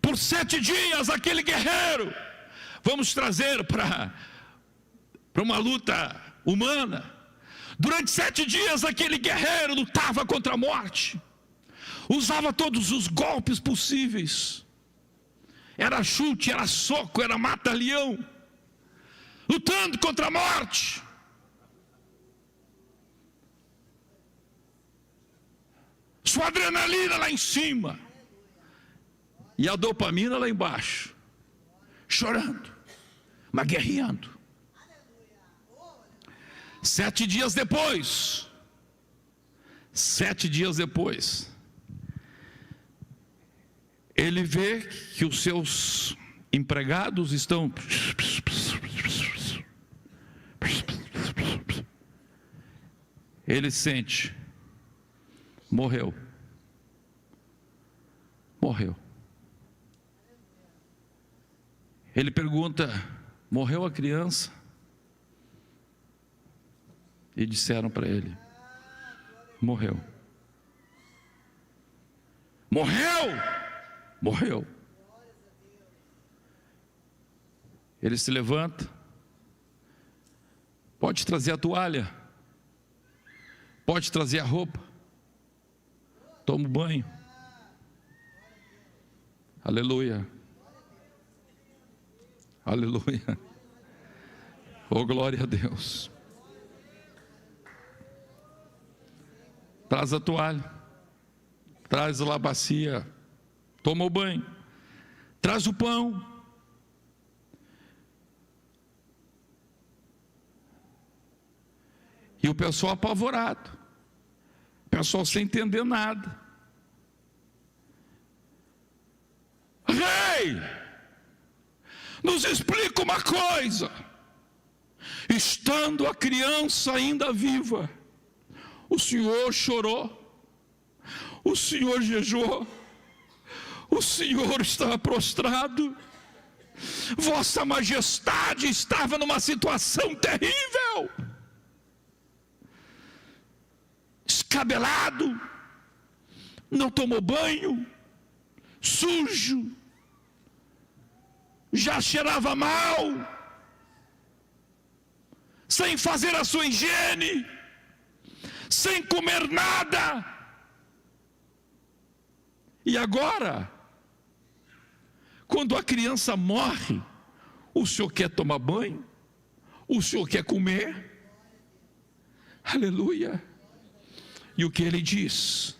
por 7 dias, aquele guerreiro, vamos trazer para uma luta humana. Durante 7 dias, aquele guerreiro lutava contra a morte, usava todos os golpes possíveis. Era chute, era soco, era mata-leão, lutando contra a morte. Sua adrenalina lá em cima e a dopamina lá embaixo, chorando, mas guerreando. 7 dias depois, 7 dias depois, ele vê que os seus empregados estão... Ele sente: morreu. Morreu. Ele pergunta: morreu a criança? E disseram para ele: morreu. Morreu? Morreu. Ele se levanta: pode trazer a toalha, pode trazer a roupa, toma um banho. Aleluia. Aleluia. Oh, glória a Deus. Traz a toalha, traz a bacia, toma o banho, traz o pão. E o pessoal apavorado, o pessoal sem entender nada. Rei, nos explica uma coisa. Estando a criança ainda viva, o Senhor chorou, o Senhor jejuou, o Senhor estava prostrado, Vossa Majestade estava numa situação terrível. descabelado, não tomou banho, sujo, já cheirava mal, sem fazer a sua higiene, sem comer nada. E agora, quando a criança morre, o senhor quer tomar banho? O senhor quer comer? Aleluia. E o que ele diz?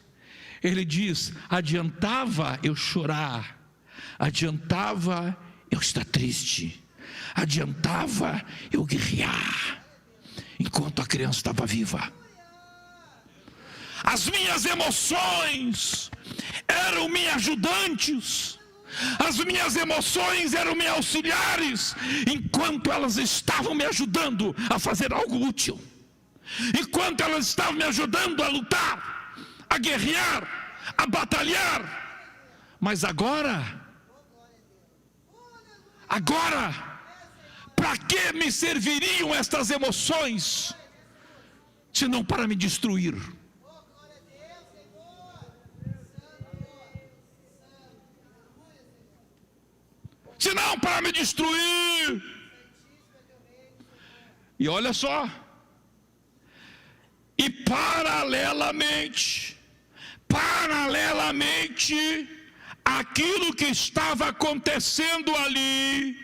Ele diz: adiantava eu chorar, adiantava eu estar triste, adiantava eu guerrear, enquanto a criança estava viva. As minhas emoções eram minhas ajudantes, as minhas emoções eram meus auxiliares, enquanto elas estavam me ajudando a fazer algo útil, enquanto elas estavam me ajudando a lutar, a guerrear, a batalhar. Mas agora, para que me serviriam estas emoções, senão para me destruir? Senão para me destruir. E olha só, e paralelamente, aquilo que estava acontecendo ali,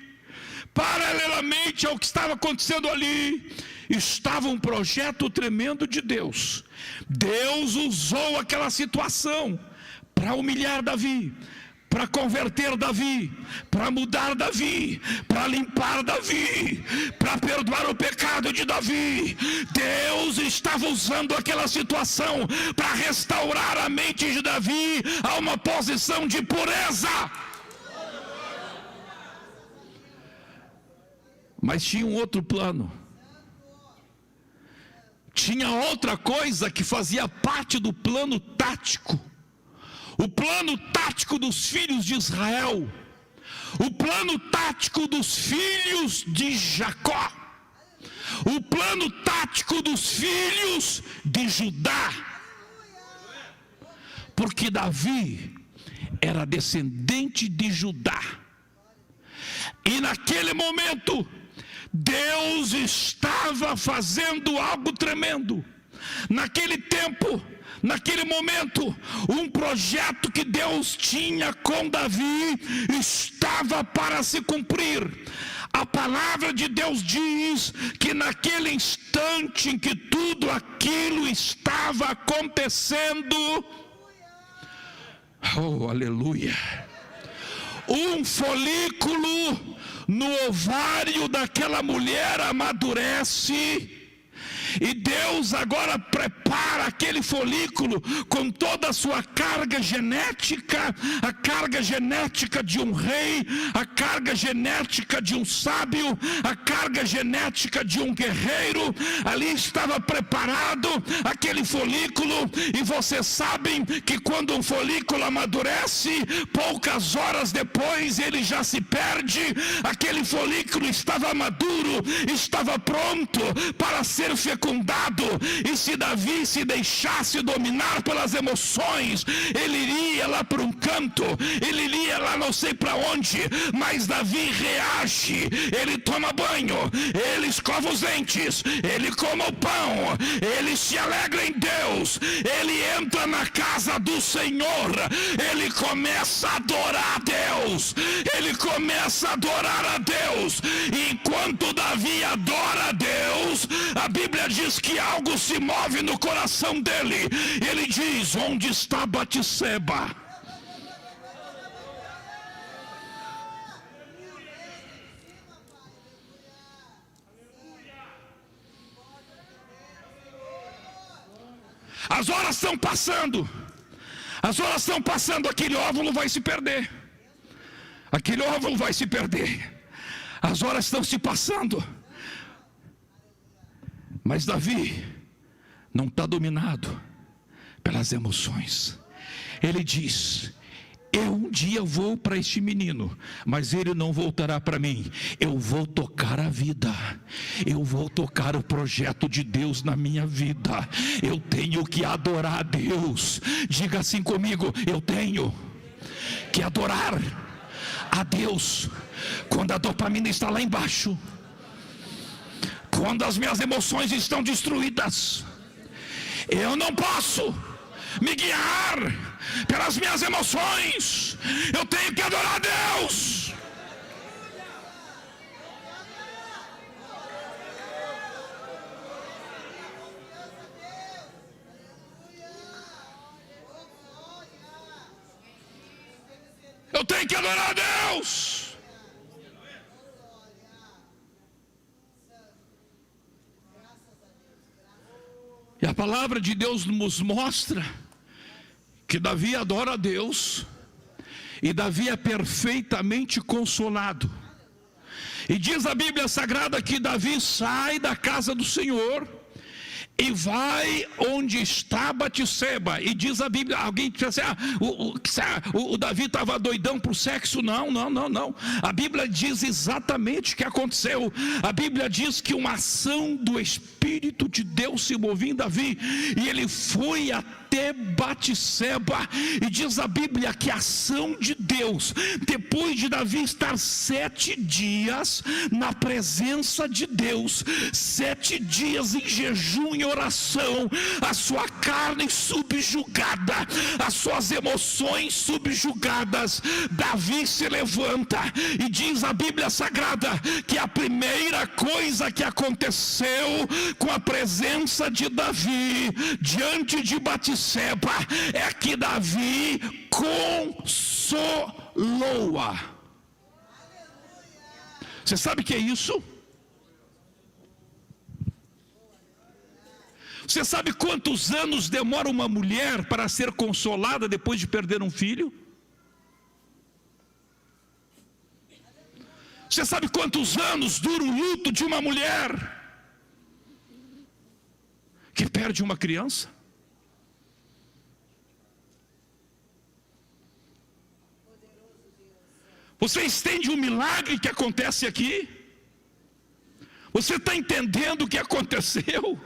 paralelamente ao que estava acontecendo ali, estava um projeto tremendo de Deus. Deus usou aquela situação para humilhar Davi, para converter Davi, para mudar Davi, para limpar Davi, para perdoar o pecado de Davi. Deus estava usando aquela situação para restaurar a mente de Davi a uma posição de pureza. Mas tinha um outro plano, tinha outra coisa que fazia parte do plano tático. O plano tático dos filhos de Israel, o plano tático dos filhos de Jacó, o plano tático dos filhos de Judá, porque Davi era descendente de Judá, e naquele momento Deus estava fazendo algo tremendo. Naquele tempo, naquele momento, um projeto que Deus tinha com Davi estava para se cumprir. A palavra de Deus diz que naquele instante em que tudo aquilo estava acontecendo, oh, aleluia, um folículo no ovário daquela mulher amadurece. E Deus agora prepara aquele folículo com toda a sua carga genética, a carga genética de um rei, a carga genética de um sábio, a carga genética de um guerreiro. Ali estava preparado aquele folículo, e vocês sabem que quando um folículo amadurece, poucas horas depois ele já se perde. Aquele folículo estava maduro, estava pronto para ser fecundado. E se Davi se deixasse dominar pelas emoções, ele iria lá para um canto, ele iria lá não sei para onde. Mas Davi reage, ele toma banho, ele escova os dentes, ele come o pão, ele se alegra em Deus, ele entra na casa do Senhor, ele começa a adorar a Deus, ele começa a adorar a Deus. E enquanto Davi adora a Deus, a Bíblia diz que algo se move no coração dele. Ele diz: onde está Batseba? As horas estão passando, aquele óvulo vai se perder, as horas estão se passando. Mas Davi não está dominado pelas emoções. Ele diz: eu um dia vou para este menino, mas ele não voltará para mim. Eu vou tocar a vida, eu vou tocar o projeto de Deus na minha vida. Eu tenho que adorar a Deus. Diga assim comigo: eu tenho que adorar a Deus. Quando a dopamina está lá embaixo, quando as minhas emoções estão destruídas, eu não posso me guiar pelas minhas emoções. Eu tenho que adorar a Deus. Eu tenho que adorar a Deus. E a palavra de Deus nos mostra que Davi adora a Deus, e Davi é perfeitamente consolado. E diz a Bíblia Sagrada que Davi sai da casa do Senhor e vai onde está Batseba. E diz a Bíblia, alguém diz assim: o Davi estava doidão para o sexo. Não. A Bíblia diz exatamente o que aconteceu. A Bíblia diz que uma ação do Espírito de Deus se movia em Davi, e ele foi até Batseba. E diz a Bíblia que a ação de Deus, depois de Davi estar 7 dias na presença de Deus, 7 dias em jejum e oração, a sua carne subjugada, as suas emoções subjugadas, Davi se levanta, e diz a Bíblia Sagrada que a primeira coisa que aconteceu com a presença de Davi diante de Batseba é que Davi consolou-a. Você sabe o que é isso? Você sabe quantos anos demora uma mulher para ser consolada depois de perder um filho? Você sabe quantos anos dura o luto de uma mulher que perde uma criança? Você entende o milagre que acontece aqui? Você está entendendo o que aconteceu?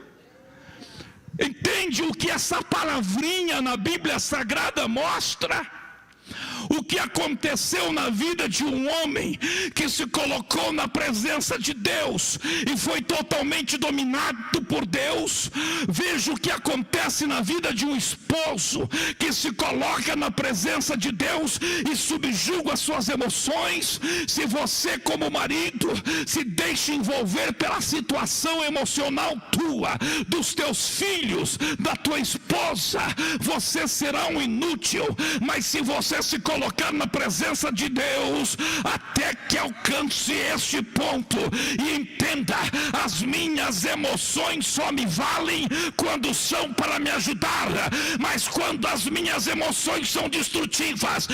Entende o que essa palavrinha na Bíblia Sagrada mostra? O que aconteceu na vida de um homem que se colocou na presença de Deus e foi totalmente dominado por Deus. Veja o que acontece na vida de um esposo que se coloca na presença de Deus e subjuga as suas emoções. Se você, como marido, se deixa envolver pela situação emocional tua, dos teus filhos, da tua esposa, você será um inútil. Mas se você se colocar na presença de Deus, até que alcance este ponto e entenda: as minhas emoções só me valem quando são para me ajudar, mas quando as minhas emoções são destrutivas,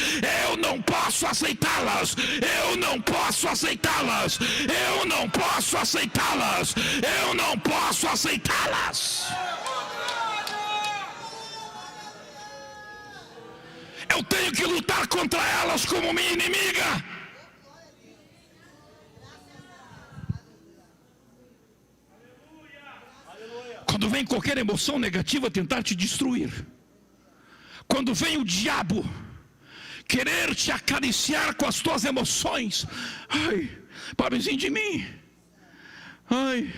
eu não posso aceitá-las, eu não posso aceitá-las, eu não posso aceitá-las, eu não posso aceitá-las. Eu tenho que lutar contra elas como minha inimiga. Quando vem qualquer emoção negativa tentar te destruir, quando vem o diabo querer te acariciar com as tuas emoções: ai, pobrezinho de mim, ai,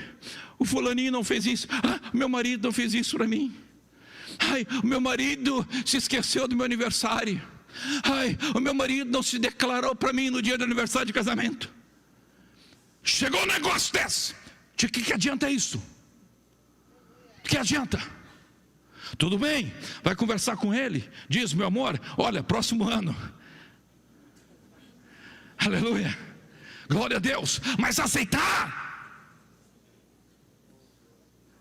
o fulaninho não fez isso, meu marido não fez isso para mim, ai, o meu marido se esqueceu do meu aniversário, ai, o meu marido não se declarou para mim no dia do aniversário de casamento. Chegou um negócio desse, de que adianta isso? Que adianta? Tudo bem, vai conversar com ele, diz: meu amor, olha, próximo ano, aleluia, glória a Deus. Mas aceitar,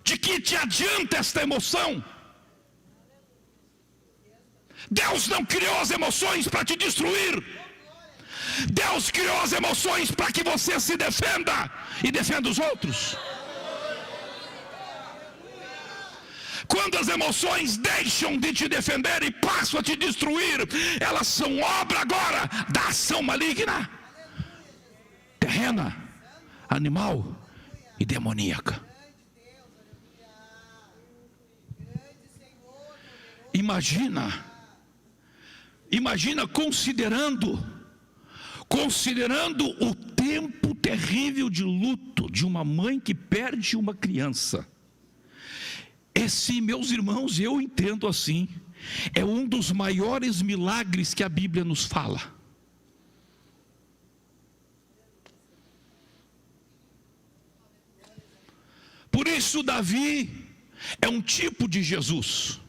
de que te adianta esta emoção? Deus não criou as emoções para te destruir. Deus criou as emoções para que você se defenda e defenda os outros. Quando as emoções deixam de te defender e passam a te destruir, elas são obra agora da ação maligna, terrena, animal e demoníaca. Imagina considerando o tempo terrível de luto de uma mãe que perde uma criança. Esse, meus irmãos, eu entendo assim, é um dos maiores milagres que a Bíblia nos fala. Por isso Davi é um tipo de Jesus,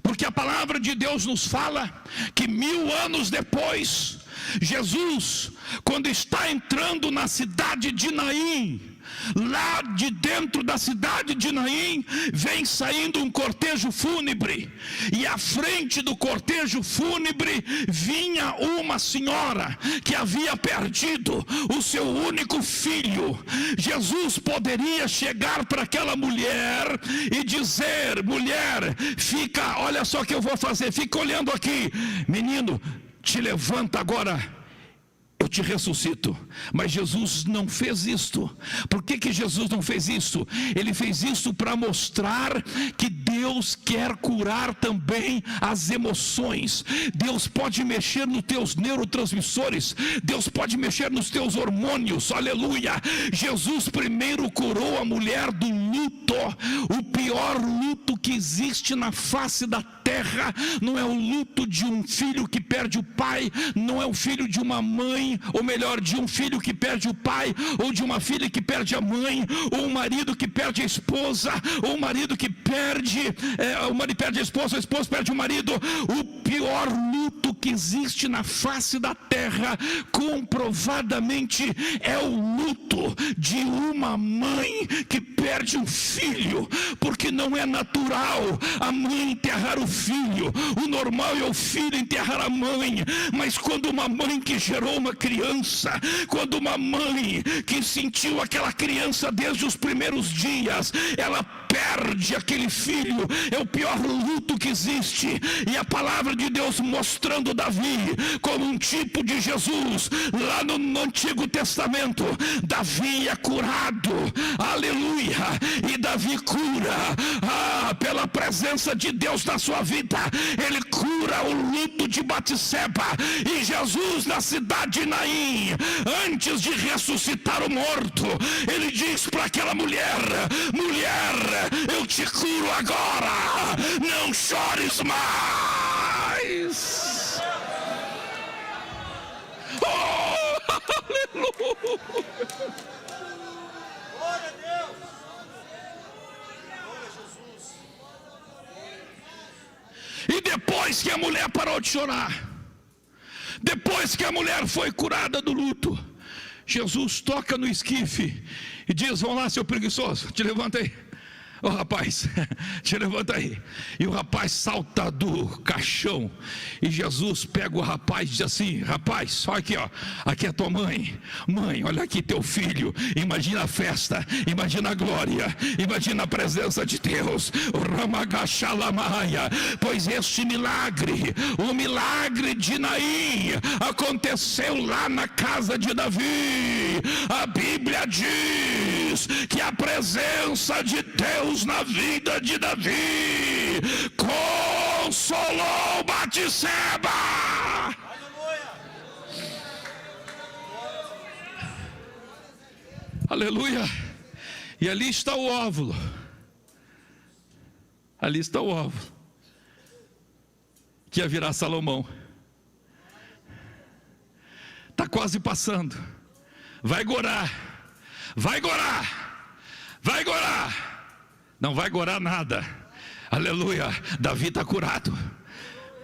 porque a palavra de Deus nos fala que 1000 anos depois, Jesus, quando está entrando na cidade de Naim, lá de dentro da cidade de Naim, vem saindo um cortejo fúnebre, e à frente do cortejo fúnebre vinha uma senhora que havia perdido o seu único filho. Jesus poderia chegar para aquela mulher e dizer: mulher, fica, olha só o que eu vou fazer, fica olhando aqui, menino, te levanta agora, eu te ressuscito. Mas Jesus não fez isto. Por que Jesus não fez isso? Ele fez isso para mostrar que Deus quer curar também as emoções. Deus pode mexer nos teus neurotransmissores, Deus pode mexer nos teus hormônios, aleluia. Jesus primeiro curou a mulher do luto, o pior luto que existe na face da terra. Não é o luto de um filho que perde o pai, não é o filho de uma mãe, ou melhor, de um filho que perde o pai, ou de uma filha que perde a mãe, ou um marido que perde a esposa, ou um marido que o marido perde a esposa perde o marido. O pior luto que existe na face da terra, comprovadamente, é o luto de uma mãe que perde um filho, porque não é natural a mãe enterrar o filho, o normal é o filho enterrar a mãe. Mas quando uma mãe que gerou uma criança, quando uma mãe que sentiu aquela criança desde os primeiros dias, ela perde aquele filho, é o pior luto que existe. E a palavra de Deus mostrando Davi como um tipo de Jesus, lá no Antigo Testamento, Davi é curado, aleluia, e Davi cura, pela presença de Deus na sua vida, ele cura o luto de Batseba. E Jesus, na cidade de Naim, antes de ressuscitar o morto, ele diz para aquela mulher: mulher, eu te curo agora, não chores mais. Oh, aleluia. Glória a Deus. Glória a Jesus. E depois que a mulher parou de chorar, depois que a mulher foi curada do luto, Jesus toca no esquife e diz: vamos lá, seu preguiçoso, te levanta aí. Ô rapaz, te levanta aí. E o rapaz salta do caixão, e Jesus pega o rapaz e diz assim: rapaz, olha aqui, ó, aqui é tua mãe. Mãe, olha aqui teu filho. Imagina a festa, imagina a glória, imagina a presença de Deus. O Ramagachalamaia. Pois este milagre, o milagre de Naim, aconteceu lá na casa de Davi. A Bíblia diz que a presença de Deus na vida de Davi consolou Batseba. Aleluia. E ali está o óvulo. Ali está o óvulo que ia virar Salomão. Está quase passando. Vai gorar. Vai gorar. Vai gorar. Não vai gorar nada. Aleluia. Davi está curado.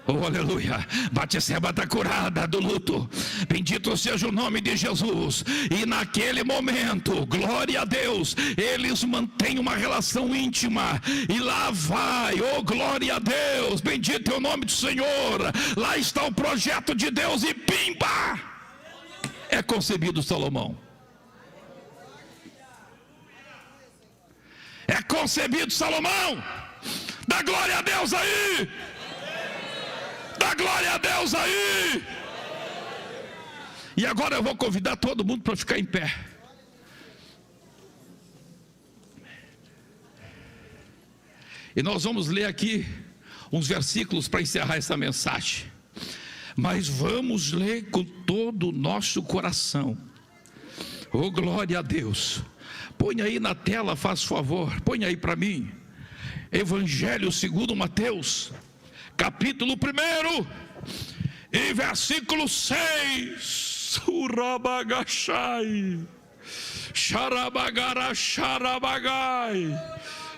Oh, aleluia. Batseba está curada do luto. Bendito seja o nome de Jesus. E naquele momento, glória a Deus, eles mantêm uma relação íntima. E lá vai, oh glória a Deus, bendito é o nome do Senhor. Lá está o projeto de Deus e pimba, é concebido Salomão. É concebido Salomão. Dá glória a Deus aí! Dá glória a Deus aí! E agora eu vou convidar todo mundo para ficar em pé. E nós vamos ler aqui uns versículos para encerrar essa mensagem. Mas vamos ler com todo o nosso coração. Oh, glória a Deus. Põe aí na tela, faz favor. Põe aí para mim. Evangelho segundo Mateus, capítulo 1, e versículo 6. Urabagashai, Xarabagara, Xarabagai.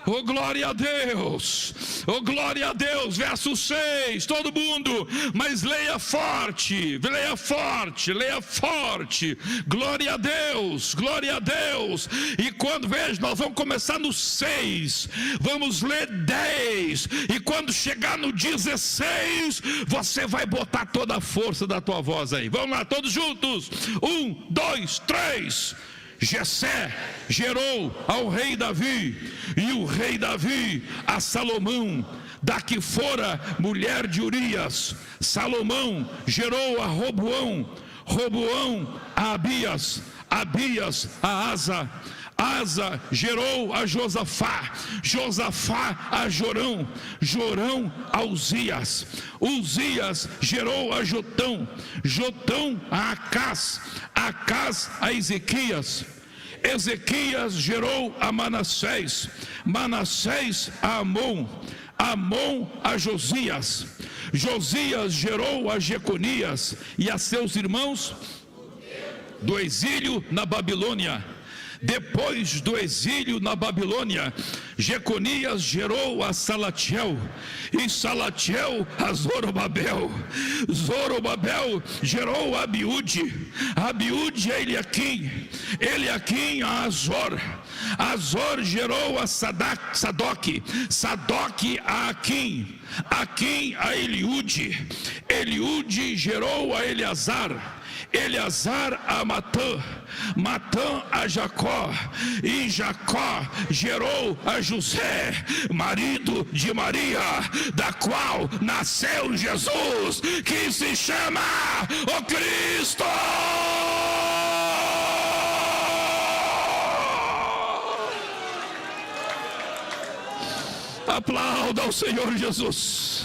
Oh, glória a Deus, oh, glória a Deus, verso 6, todo mundo, mas leia forte, leia forte, leia forte, glória a Deus, glória a Deus. E quando, veja, nós vamos começar no 6, vamos ler 10, e quando chegar no 16, você vai botar toda a força da tua voz aí. Vamos lá, todos juntos, 1, 2, 3. Jessé gerou ao rei Davi, e o rei Davi a Salomão, da que fora mulher de Urias. Salomão gerou a Roboão, Roboão a Abias, Abias a Asa, Asa gerou a Josafá, Josafá a Jorão, Jorão a Uzias, Uzias gerou a Jotão, Jotão a Acás, Acás a Ezequias, Ezequias gerou a Manassés, Manassés a Amon, Amon a Josias, Josias gerou a Jeconias e a seus irmãos do exílio na Babilônia. Depois do exílio na Babilônia, Jeconias gerou a Salatiel, e Salatiel a Zorobabel, Zorobabel gerou a Abiúde, Abiúde a Eliaquim, Eliaquim a Azor, Azor gerou a Sadoc, Sadoc a Aquim, Aquim a Eliúde, Eliúde gerou a Eleazar, Eleazar a Matã, Matã a Jacó, e Jacó gerou a José, marido de Maria, da qual nasceu Jesus, que se chama o Cristo. Aplauda ao Senhor Jesus.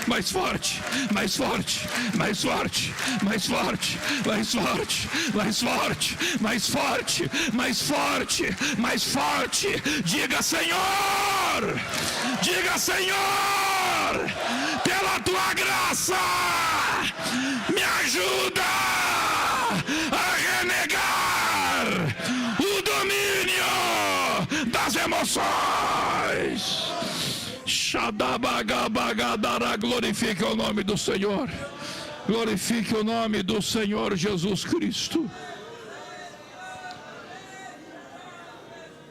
Mais forte, mais forte, mais forte, mais forte, mais forte, mais forte, mais forte, mais forte, mais forte. Diga: Senhor, diga: Senhor, pela tua graça, me ajuda a renegar o domínio das emoções. Glorifique o nome do Senhor, glorifique o nome do Senhor Jesus Cristo.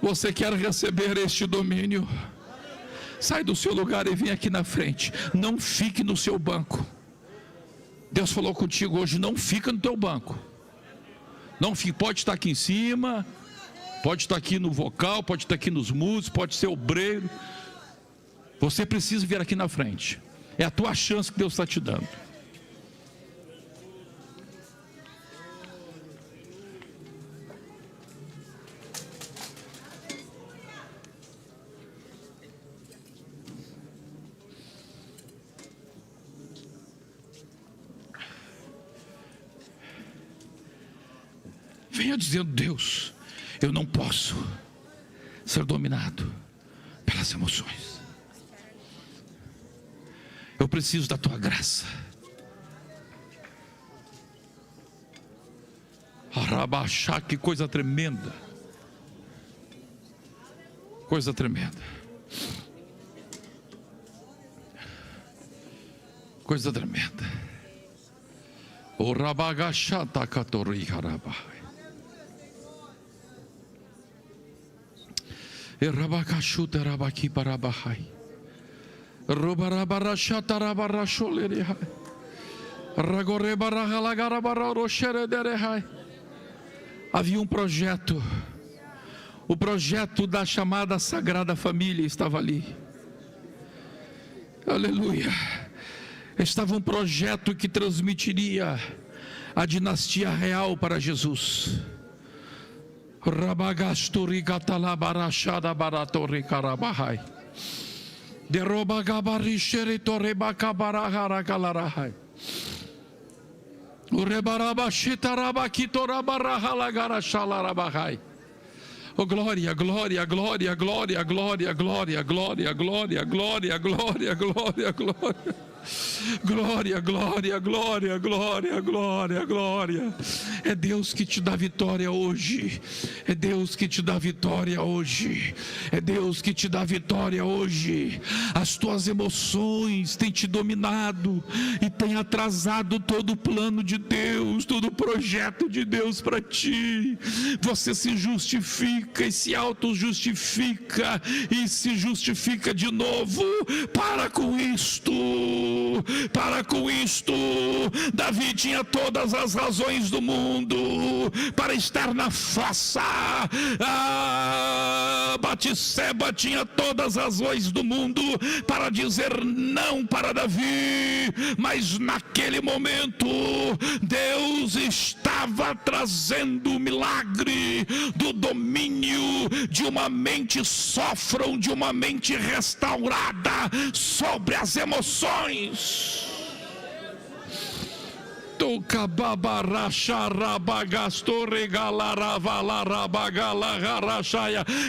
Você quer receber este domínio? Sai do seu lugar e vem aqui na frente. Não fique no seu banco. Deus falou contigo hoje: não fica no teu banco. Não fique, pode estar aqui em cima, pode estar aqui no vocal, pode estar aqui nos músicos, pode ser obreiro. Você precisa vir aqui na frente. É a tua chance que Deus está te dando. Venha dizendo: Deus, eu não posso ser dominado pelas emoções. Eu preciso da tua graça. Arabaxá, que coisa tremenda. Coisa tremenda. Coisa tremenda. O rabagachá tacatori harabai. E rabacachu terabaqui parabahai. Havia um projeto. O projeto da chamada Sagrada Família estava ali. Aleluia. Estava um projeto que transmitiria a dinastia real para Jesus. Oh, glória, glória, glória, glória, glória, glória, glória, glória, glória, glória, glória, glória. Glória, glória, glória, glória, glória, glória. É Deus que te dá vitória hoje. É Deus que te dá vitória hoje. É Deus que te dá vitória hoje. As tuas emoções têm te dominado e têm atrasado todo o plano de Deus, todo o projeto de Deus para ti. Você se justifica e se auto-justifica e se justifica de novo. Para com isto. Para com isto. Davi tinha todas as razões do mundo para estar na fossa. Batseba tinha todas as razões do mundo para dizer não para Davi, mas naquele momento Deus estava trazendo o milagre do domínio de uma mente sófron, de uma mente restaurada sobre as emoções.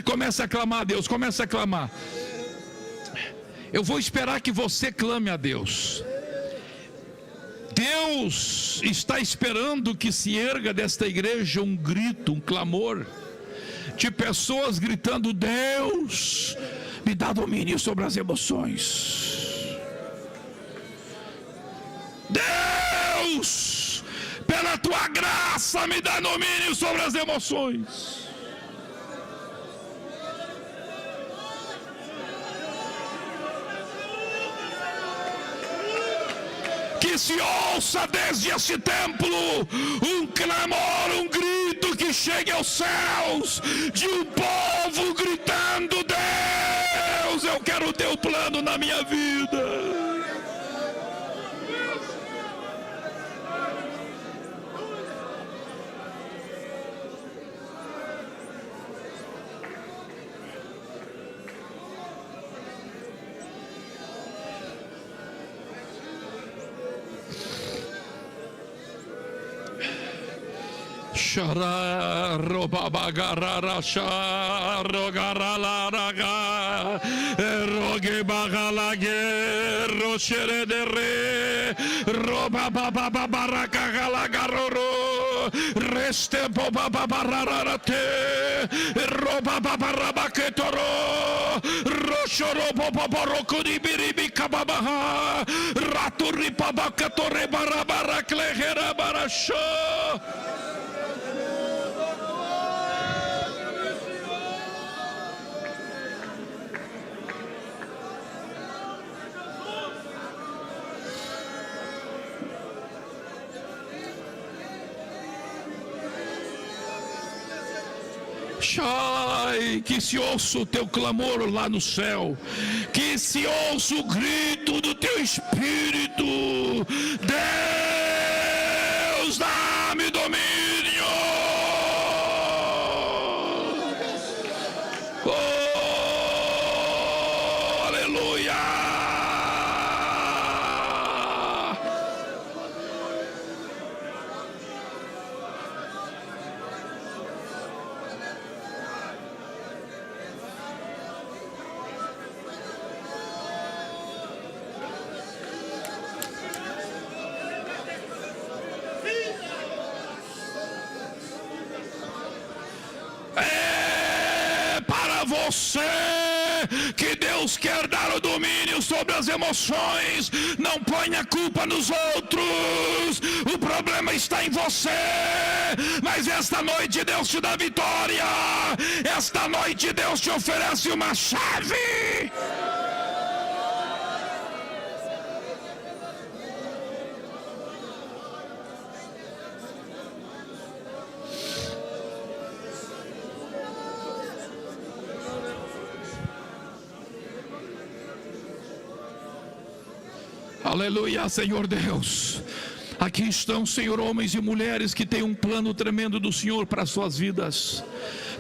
Comece a clamar a Deus, comece a clamar. Eu vou esperar que você clame a Deus. Deus está esperando que se erga desta igreja um grito, um clamor de pessoas gritando: Deus, me dá domínio sobre as emoções. Deus, pela tua graça, me dá domínio sobre as emoções. Que se ouça desde este templo um clamor, um grito que chegue aos céus, de um povo gritando: Deus, eu quero o teu plano na minha vida. Robabagarara rogaralaraga roge bagalage rocheredere robababarakagalagaro reste bobababararate robababarabaketoro roshorobobabarokudibiribikababaha raturipabakatore barabarakleherabarasho. Que se ouça o teu clamor lá no céu, que se ouça o grito do teu espírito: Deus, dá-me domínio. Oh, aleluia. Você que Deus quer dar o domínio sobre as emoções. Não ponha a culpa nos outros. O problema está em você. Mas esta noite Deus te dá vitória. Esta noite Deus te oferece uma chave. Aleluia, Senhor Deus. Aqui estão, Senhor, homens e mulheres que têm um plano tremendo do Senhor para as suas vidas.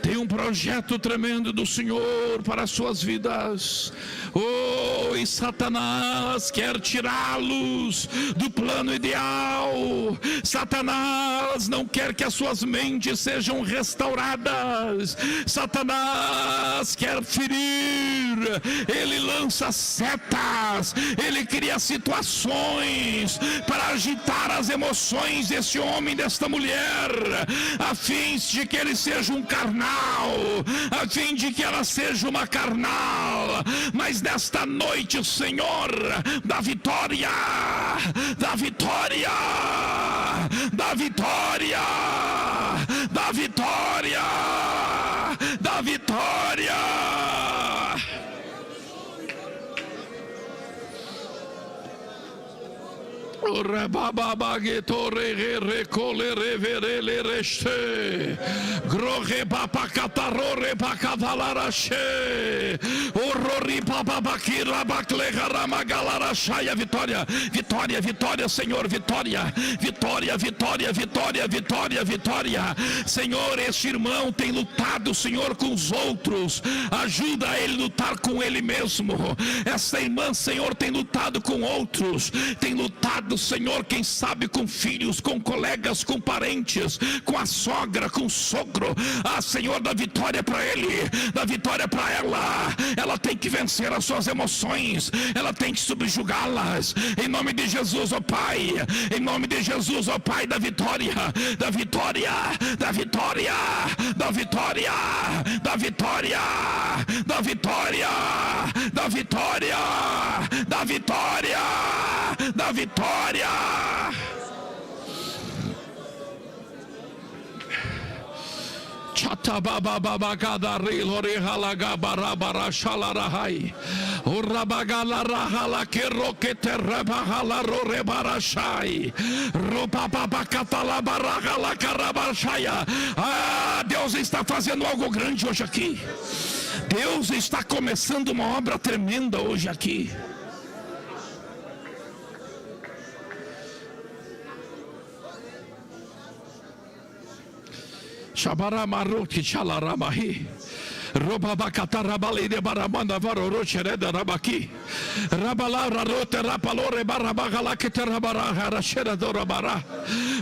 Tem um projeto tremendo do Senhor para as suas vidas. Oh, e Satanás quer tirá-los do plano ideal. Satanás não quer que as suas mentes sejam restauradas. Satanás quer ferir. Ele lança setas. Ele cria situações para agitar as emoções desse homem, desta mulher, a fim de que ele seja um carnal, a fim de que ela seja uma carnal. Mas nesta noite, o Senhor dá vitória, dá vitória, dá vitória, dá vitória, dá vitória. Vitória, vitória, vitória, Senhor, vitória, vitória, vitória, vitória, vitória, vitória. Senhor, este irmão tem lutado, Senhor, com os outros. Ajuda ele a lutar com ele mesmo. Essa irmã, Senhor, tem lutado com outros. Tem lutado, Senhor, quem sabe com filhos, com colegas, com parentes, com a sogra, com o sogro. Ah, Senhor, dá vitória para ele, dá vitória para ela. Ela tem que vencer as suas emoções, ela tem que subjugá-las. Em nome de Jesus, ó Pai, em nome de Jesus, ó Pai, da vitória, da vitória, da vitória, da vitória, da vitória, da vitória, da vitória, da vitória, da vitória. Ah, Deus está fazendo algo grande hoje aqui. Deus está começando uma obra tremenda hoje aqui. Shabara maruti chalaramahi. Robabakata rabali de baramanda varoro chereda rabaki. Rabala rarote rapalore barabagala keterabara harashera dorabara.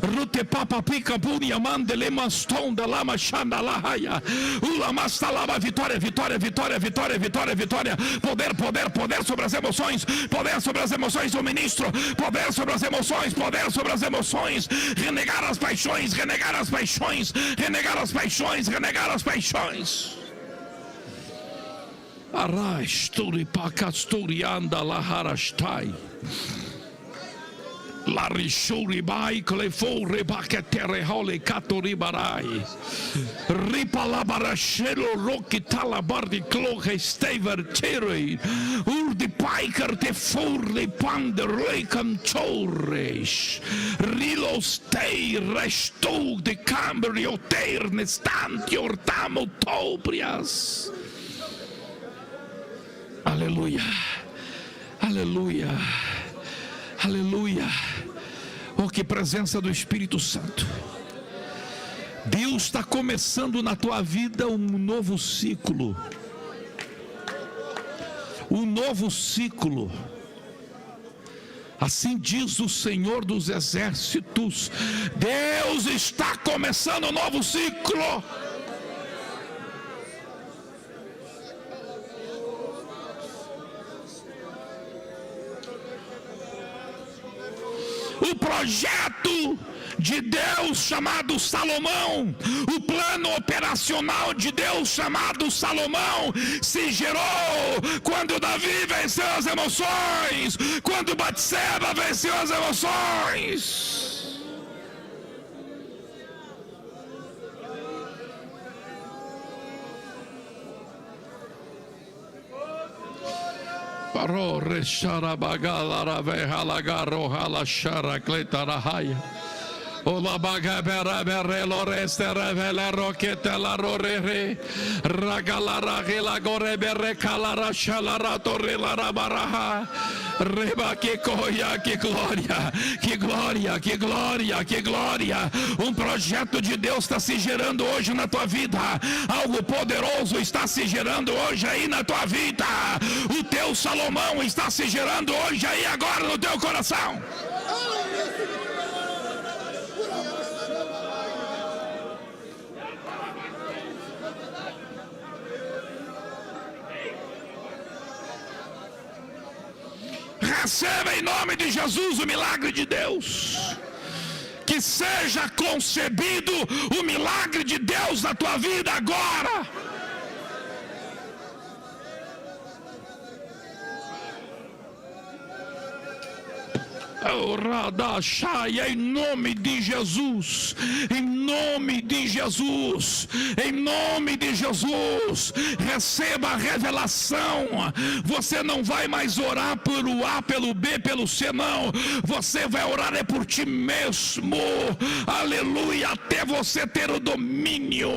Rute papa pica punia mandele maston da lama chanda lahaya. Ulama stalama vitória, vitória, vitória, vitória, vitória, vitória. Poder, poder, poder sobre as emoções. Poder sobre as emoções do ministro. Poder sobre as emoções, poder sobre as emoções. Renegar as paixões, renegar as paixões, renegar as paixões, renegar as paixões. Arasturi pakasturianda laharastai. Larishuri bai klefore baketere hole katori barai. Ripalabarashelo roki talabardi kloge stever tere. Urdi paiker te forle pander lekam chores. Rilo stei resto de cambrio terne stanti ortamo tobrias. Aleluia, aleluia, aleluia. Oh, que presença do Espírito Santo. Deus está começando na tua vida um novo ciclo. Um novo ciclo. Assim diz o Senhor dos Exércitos. Deus está começando um novo ciclo. O projeto de Deus chamado Salomão, o plano operacional de Deus chamado Salomão se gerou quando Davi venceu as emoções, quando Batseba venceu as emoções. Parou recharabagala vehalagaro halashara cletarahaya. Ola bagabera berelo restere vela roquete la rorere ragalara gela gore bere calara shalara torre la rabaraha Reba, que glória, que glória, que glória, que glória, que glória. Um projeto de Deus está se gerando hoje na tua vida. Algo poderoso está se gerando hoje aí na tua vida. O teu Salomão está se gerando hoje aí agora no teu coração. Receba em nome de Jesus o milagre de Deus. Que seja concebido o milagre de Deus na tua vida agora. Em nome de Jesus, em nome de Jesus, em nome de Jesus, receba a revelação. Você não vai mais orar pelo A, pelo B, pelo C, não. Você vai orar é por ti mesmo, aleluia, até você ter o domínio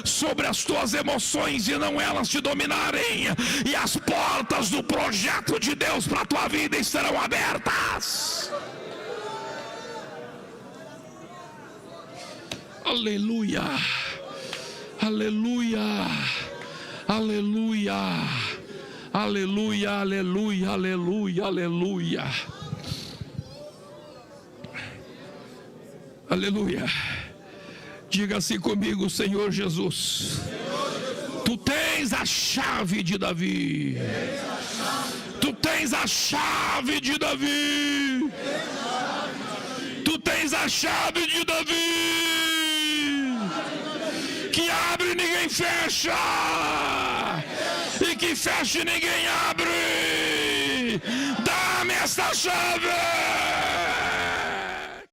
sobre as tuas emoções e não elas te dominarem, e as portas do projeto de Deus para a tua vida estarão abertas. Aleluia, aleluia, aleluia, aleluia, aleluia, aleluia, aleluia, aleluia. Diga assim comigo: Senhor Jesus, tu tens a chave de Davi. Tu tens a chave de Davi. Tu tens a chave de Davi. Que abre e ninguém fecha. E que fecha e ninguém abre. Dá-me esta chave.